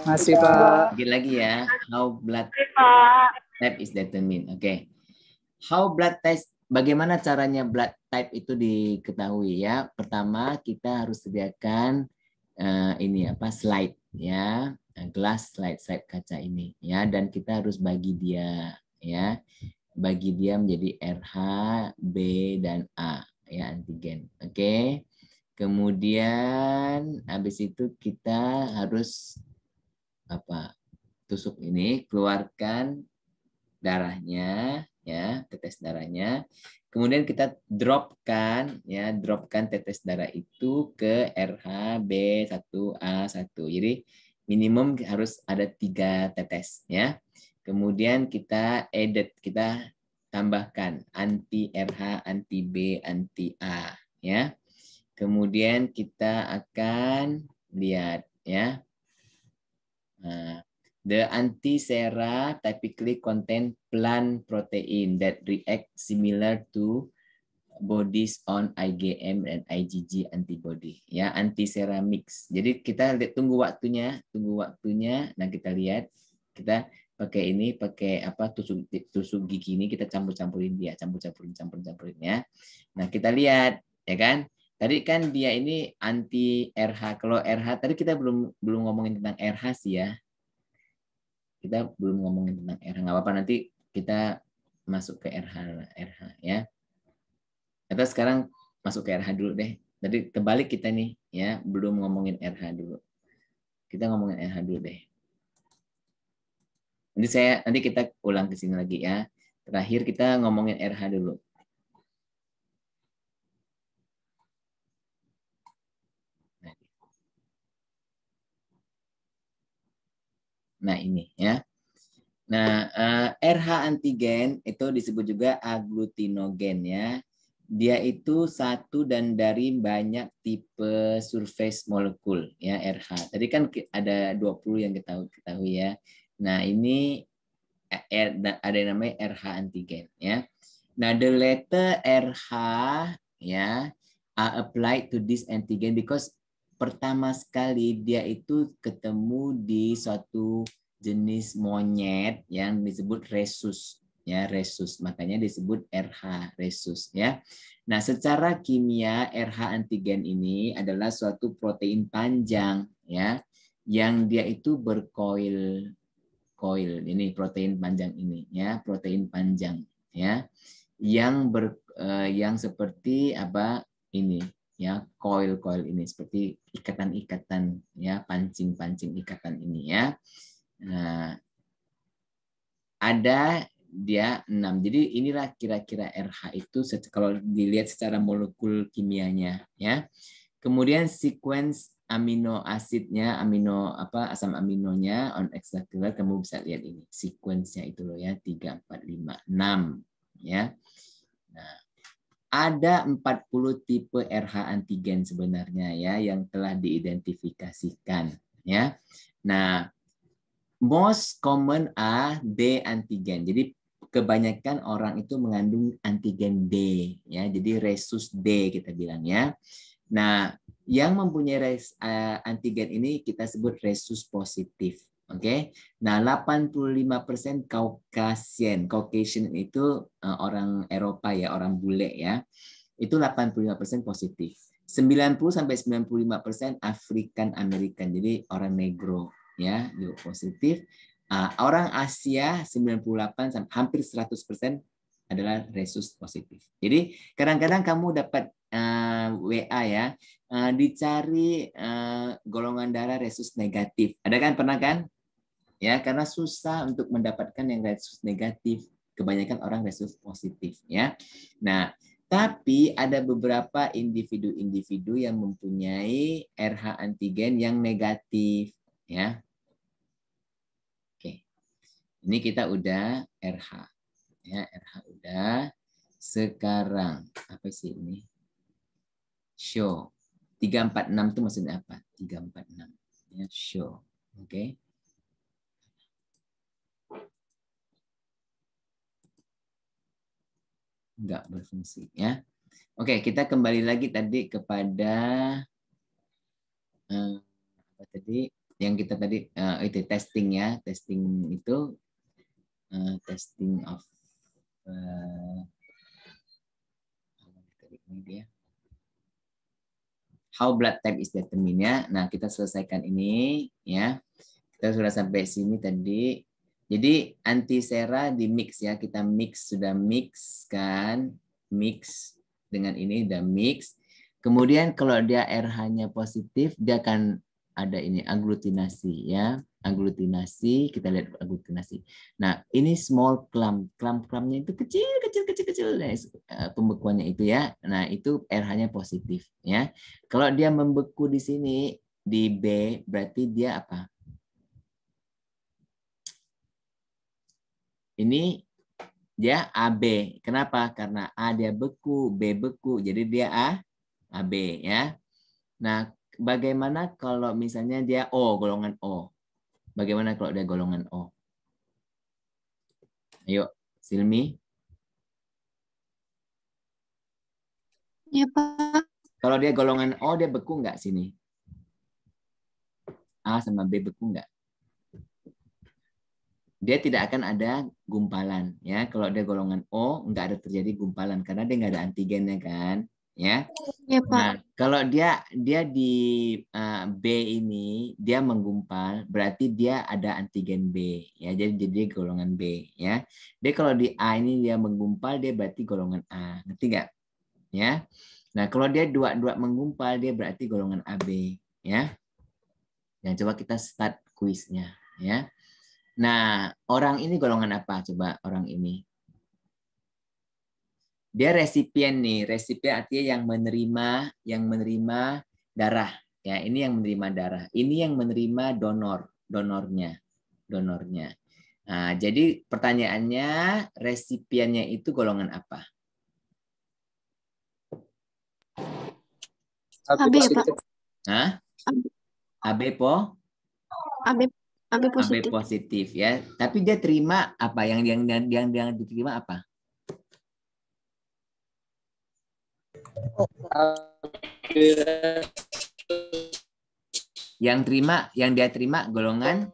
Masih, Pak. Lagi ya, how blood type is determined. Oke. How blood bagaimana caranya blood type itu diketahui ya? Pertama kita harus sediakan ini apa slide ya, glass slide kaca ini ya, dan kita harus bagi dia ya, bagi dia menjadi RH, B dan A ya antigen. Oke. Kemudian habis itu kita harus apa? Tusuk ini, keluarkan darahnya ya, tetes darahnya. Kemudian kita dropkan tetes darah itu ke RH B1A1. Jadi minimum harus ada 3 tetes ya. Kemudian kita tambahkan anti RH, anti B, anti A ya. Kemudian kita akan lihat ya. Nah, the antisera typically contain plant protein that react similar to bodies on IgM and IgG antibody. Ya, antisera mix. Jadi kita lihat tunggu waktunya. Nah, kita lihat kita pakai apa tusuk gigi ini kita campur-campurin dia, campur-campurin ya. Nah, kita lihat ya kan? Tadi kan dia ini anti RH. Kalau RH tadi kita belum ngomongin tentang RH sih ya. Kita belum ngomongin tentang RH. Nggak apa-apa, nanti kita masuk ke RH ya. Atau sekarang masuk ke RH dulu deh. Tadi terbalik kita nih ya, belum ngomongin RH dulu. Kita ngomongin RH dulu deh. Nanti kita ulang ke sini lagi ya. Terakhir kita ngomongin RH dulu. Nah ini ya. Nah RH antigen itu disebut juga agglutinogen ya. Dia itu satu dan dari banyak tipe surface molekul ya RH. Tadi kan ada 20 yang kita ketahui ya. Nah ini ada yang namanya RH antigen ya. Nah the letter RH ya are applied to this antigen because pertama sekali dia itu ketemu di suatu jenis monyet yang disebut rhesus ya, rhesus, makanya disebut RH rhesus ya. Nah, secara kimia RH antigen ini adalah suatu protein panjang ya yang dia itu berkoil ini protein panjang ini ya, protein panjang ya yang seperti apa ini ya, coil ini seperti ikatan-ikatan ya, pancing-pancing ikatan ini ya. Nah, ada dia 6. Jadi inilah kira-kira RH itu kalau dilihat secara molekul kimianya ya. Kemudian sequence amino asidnya, asam aminonya on extracellular, kamu bisa lihat ini sequence-nya itu loh ya, 3 4 5 6 ya. Nah, ada 40 tipe RH antigen sebenarnya ya yang telah diidentifikasikan ya. Nah, most common are D antigen. Jadi kebanyakan orang itu mengandung antigen D ya. Jadi rhesus D kita bilang ya. Nah, yang mempunyai antigen ini kita sebut rhesus positif. Oke. Nah, 85% Caucasian itu orang Eropa ya, orang bule ya. Itu 85% positif. 90 sampai 95% African American. Jadi orang negro ya, juga positif. Orang Asia 98 sampai hampir 100% adalah rhesus positif. Jadi kadang-kadang kamu dapat WA ya, dicari golongan darah rhesus negatif. Ada kan, pernah kan? Ya, karena susah untuk mendapatkan yang rhesus negatif. Kebanyakan orang rhesus positif ya. Nah, tapi ada beberapa individu-individu yang mempunyai RH antigen yang negatif ya. Oke. Ini kita udah RH. Ya, RH udah. Sekarang apa sih ini? Show. 346 itu maksudnya apa? 346. Ya, show. Oke. Enggak berfungsi ya. Oke, kita kembali lagi tadi kepada apa tadi yang kita tadi itu testing ya, testing itu testing of Ini dia. How blood type is determined ya. Nah, kita selesaikan ini ya. Kita sudah sampai sini tadi. Jadi antisera di mix ya. Kita mix, sudah mix kan. Mix dengan ini udah mix. Kemudian kalau dia RH-nya positif, dia akan ada ini aglutinasi ya. Aglutinasi, kita lihat aglutinasi. Nah, ini small clump. Clump-clumpnya itu kecil. Pembekuannya itu ya. Nah, itu RH-nya positif ya. Kalau dia membeku di sini di B, berarti dia apa? Ini dia AB. Kenapa? Karena A dia beku, B beku. Jadi dia AB ya. Nah, bagaimana kalau misalnya dia O, golongan O? Bagaimana kalau dia golongan O? Ayo, Silmi. Ya, Pak. Kalau dia golongan O, dia beku nggak sini? A sama B beku nggak? Dia tidak akan ada gumpalan ya. Kalau dia golongan O, nggak ada terjadi gumpalan karena dia nggak ada antigennya kan, ya. Ya, Pak. Nah, kalau dia di B ini dia menggumpal, berarti dia ada antigen B ya. Jadi dia golongan B ya. Dia kalau di A ini dia menggumpal, dia berarti golongan A. Ngerti nggak? Ya. Nah, kalau dia dua menggumpal, dia berarti golongan AB ya. Dan coba kita start kuisnya ya. Nah, orang ini golongan apa? Coba orang ini. Dia resipien nih. Resipien artinya yang menerima darah. Ya, ini yang menerima darah. Ini yang menerima donornya. Nah, jadi pertanyaannya resipiennya itu golongan apa? AB ya, Pak. Hah? AB po? AB AB positif. positif ya. Tapi dia terima apa? Yang diterima apa? Yang dia terima golongan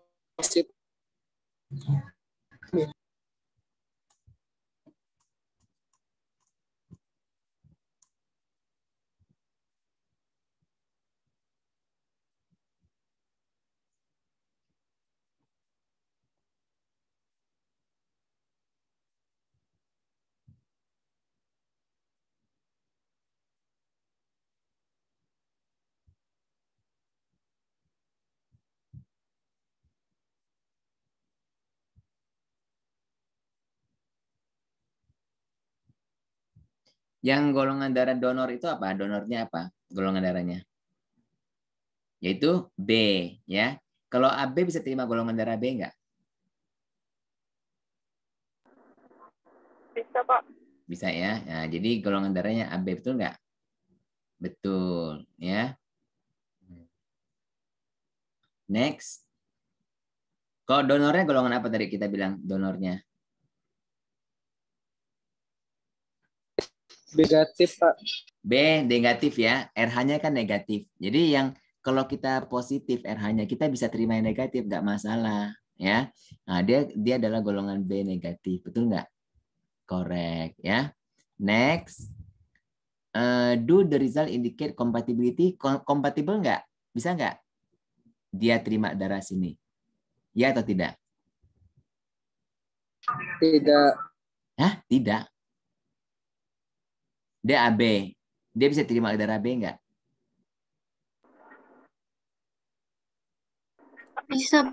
yang golongan darah donor itu apa? Donornya apa? Golongan darahnya. Yaitu B ya. Kalau AB bisa terima golongan darah B enggak? Bisa, Pak. Bisa ya. Nah, jadi golongan darahnya AB betul enggak? Betul ya. Next. Kalau donornya golongan apa tadi kita bilang donornya? Negatif, Pak. B negatif ya. RH-nya kan negatif. Jadi yang kalau kita positif RH-nya kita bisa terima yang negatif, nggak masalah ya. Nah, dia adalah golongan B negatif, betul nggak? Correct ya. Next. Do the result indicate compatibility? Compatible nggak? Bisa nggak? Dia terima darah sini. Ya atau tidak? Tidak. Hah? Tidak. Dia AB. Dia bisa terima darah B nggak? Bisa.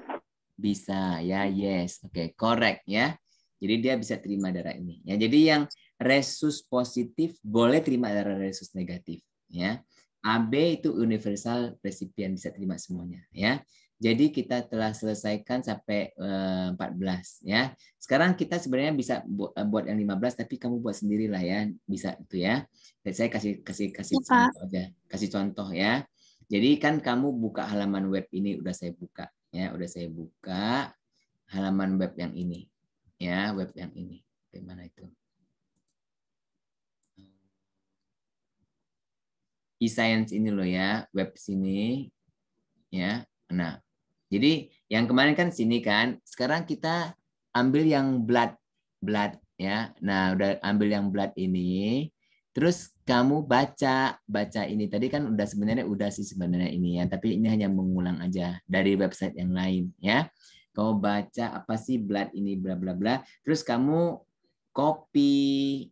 Bisa. Ya, yes. Oke, correct ya. Jadi dia bisa terima darah ini. Ya, jadi yang resus positif boleh terima darah resus negatif. Ya. AB itu universal resipien, bisa terima semuanya. Ya. Jadi kita telah selesaikan sampai 14 ya. Sekarang kita sebenarnya bisa buat yang 15 tapi kamu buat sendirilah ya. Bisa itu ya. Saya kasih contoh aja. Kasih contoh ya. Jadi kan kamu buka halaman web ini udah saya buka ya, udah saya buka halaman web yang ini. Ya, web yang ini. Bagaimana itu? E-science ini loh ya, web sini ya. Nah, jadi yang kemarin kan sini kan, sekarang kita ambil yang blood ya. Nah, udah ambil yang blood ini. Terus kamu baca ini tadi kan udah sih sebenarnya ini ya, tapi ini hanya mengulang aja dari website yang lain ya. Kamu baca apa sih blood ini bla bla bla. Terus kamu copy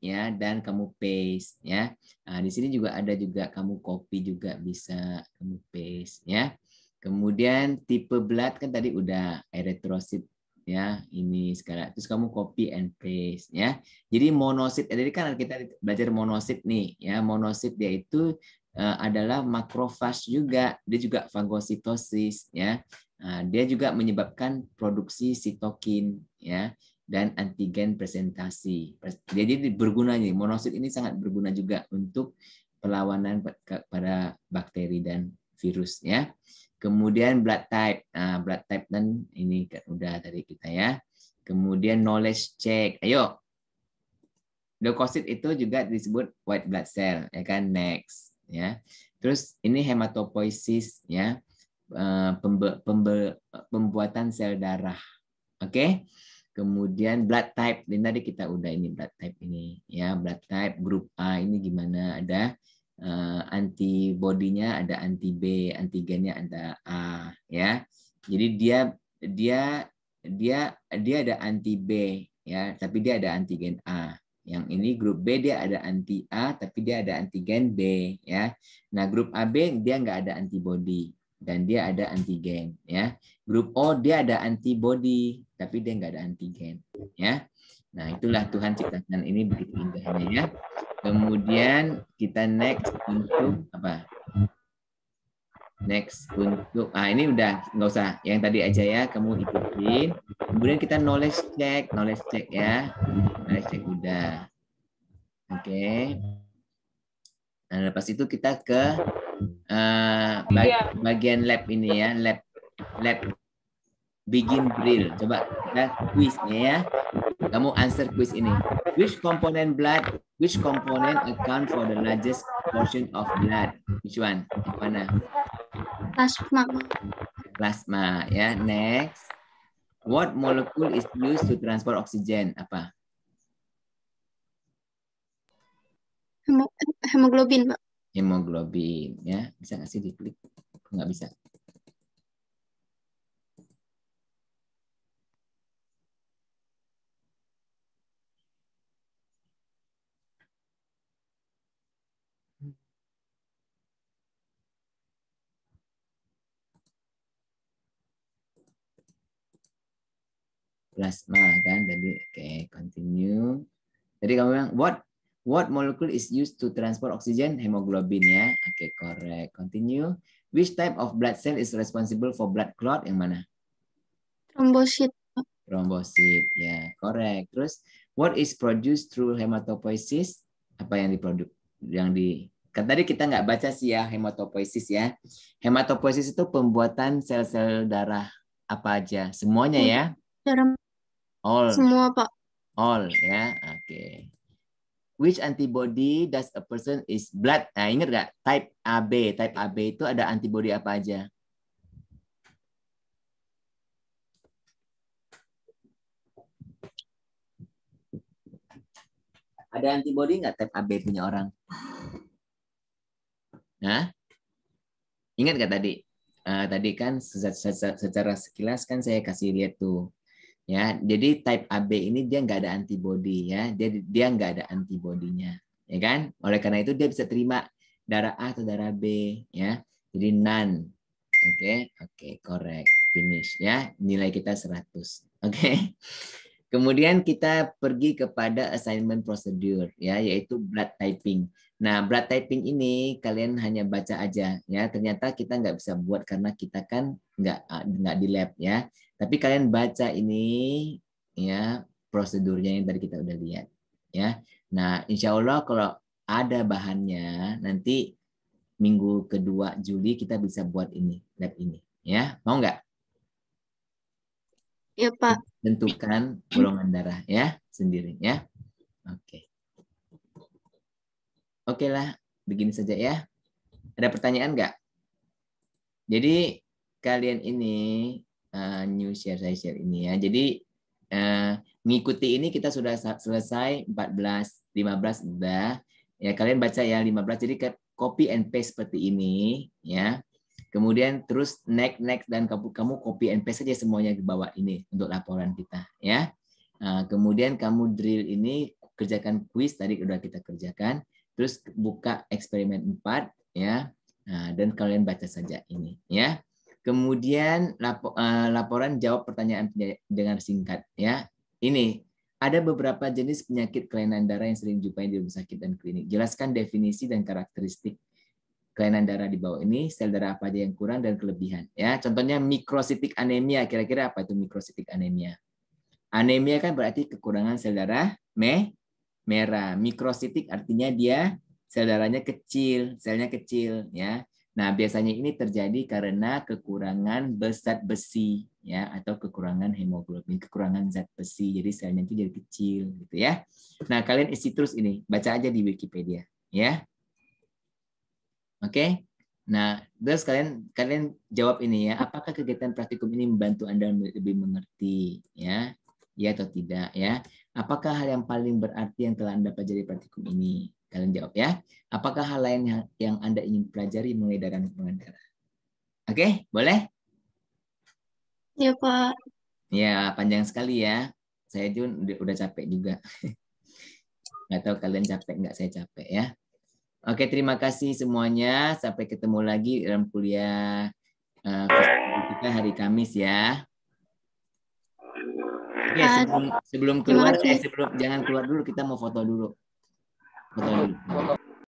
ya dan kamu paste ya. Nah, di sini juga ada juga kamu copy juga bisa kamu paste ya. Kemudian tipe blood kan tadi udah erythrocyte ya, ini sekarang. Terus kamu copy and paste ya. Jadi monosit, jadi kan kita belajar monosit nih ya. Monosit dia itu adalah makrofag juga, dia juga fagositosis ya. Nah, dia juga menyebabkan produksi sitokin ya dan antigen presentasi. Jadi berguna nih, monosit ini sangat berguna juga untuk perlawanan pada bakteri dan virus ya. Kemudian blood type. Nah, blood type dan ini udah dari kita ya. Kemudian knowledge check. Ayo. Leukosit itu juga disebut white blood cell, ya kan? Next, ya. Terus ini hematopoiesis, ya. Pembuatan sel darah. Oke. Kemudian blood type. Ini tadi kita udah ini blood type ini, ya. Blood type grup A ini gimana? Ada antibodinya, ada anti B, antigennya ada A, ya. Jadi dia ada anti B, ya, tapi dia ada antigen A. Yang ini grup B dia ada anti A, tapi dia ada antigen B, ya. Nah grup AB dia nggak ada antibody dan dia ada antigen, ya. Grup O dia ada antibody, tapi dia nggak ada antigen, ya. Nah itulah Tuhan ciptakan ini begitu indahnya, ya. Kemudian kita next untuk apa? Next untuk ini udah nggak usah, yang tadi aja ya kamu ikutin. Kemudian kita knowledge check ya, knowledge check udah. Oke. Nah lepas itu kita ke bagian lab ini ya, lab begin drill. Coba kita quiznya ya. Kamu answer quiz ini. Which component account for the largest portion of blood? Which one? Yang mana? Plasma. Plasma ya. Next. What molecule is used to transport oxygen? Apa? Hemoglobin, Pak. Hemoglobin ya. Bisa nggak sih diklik? Nggak bisa. Plasma kan tadi. Oke, continue. Tadi kamu bilang what molecule is used to transport oxygen? Hemoglobin ya. Oke, correct. Continue. Which type of blood cell is responsible for blood clot? Yang mana? Trombosit. Trombosit ya, correct. Terus what is produced through hematopoiesis? Apa yang kan tadi kita nggak baca sih ya hematopoiesis ya. Hematopoiesis itu pembuatan sel-sel darah apa aja? Semuanya ya? Darah. All. Semua, Pak. All ya. Oke. Which antibody does a person is blood? Nah, ingat nggak? Type AB. Type AB itu ada antibody apa aja? Ada antibody nggak type AB punya orang? Nah, ingat nggak tadi? Tadi kan secara sekilas kan saya kasih lihat tuh. Ya, jadi type AB ini dia nggak ada antibody ya, dia nggak ada antibodinya, ya kan? Oleh karena itu dia bisa terima darah A atau darah B, ya. Jadi none. Oke, correct, finish ya. Nilai kita 100. Oke. Kemudian kita pergi kepada assignment procedure ya, yaitu blood typing. Nah, blood typing ini kalian hanya baca aja ya. Ternyata kita nggak bisa buat karena kita kan nggak di lab ya. Tapi kalian baca ini ya prosedurnya yang tadi kita udah lihat ya. Nah, insya Allah kalau ada bahannya nanti minggu kedua Juli kita bisa buat ini lab ini ya. Mau nggak? Ya, Pak. Tentukan golongan darah ya sendiri ya. Oke lah, begini saja ya. Ada pertanyaan nggak? Jadi kalian ini new share ini ya. Jadi mengikuti ini kita sudah selesai 14, 15 udah. Ya, kalian baca ya 15. Jadi copy and paste seperti ini, ya. Kemudian terus next dan kamu copy and paste saja semuanya ke bawah ini untuk laporan kita, ya. Nah, kemudian kamu drill ini kerjakan kuis tadi udah kita kerjakan. Terus buka eksperimen 4, ya. Nah, dan kalian baca saja ini, ya. Kemudian laporan jawab pertanyaan dengan singkat, ya. Ini ada beberapa jenis penyakit kelainan darah yang sering dijumpai di rumah sakit dan klinik. Jelaskan definisi dan karakteristik kelainan darah di bawah ini. Sel darah apa aja yang kurang dan kelebihan. Ya, contohnya mikrositik anemia. Kira-kira apa itu mikrositik anemia? Anemia kan berarti kekurangan sel darah merah. Mikrositik artinya dia sel darahnya kecil, selnya kecil. Ya. Nah, biasanya ini terjadi karena kekurangan zat besi, ya, atau kekurangan hemoglobin, kekurangan zat besi. Jadi selnya itu jadi kecil, gitu ya. Nah, kalian isi terus ini, baca aja di Wikipedia, ya. Oke. Nah, terus kalian jawab ini ya. Apakah kegiatan praktikum ini membantu Anda lebih mengerti, ya? Ya atau tidak, ya? Apakah hal yang paling berarti yang telah Anda pelajari praktikum ini? Kalian jawab ya. Apakah hal lain yang Anda ingin pelajari mengenai darah dan golongan darah? Oke, boleh? Ya, Pak. Ya, panjang sekali ya. Saya Jun udah capek juga. Nggak tahu kalian capek nggak, saya capek ya. Oke, terima kasih semuanya. Sampai ketemu lagi dalam kuliah kita hari Kamis ya. Oke, sebelum keluar, jangan keluar dulu, kita mau foto dulu. Foto dulu.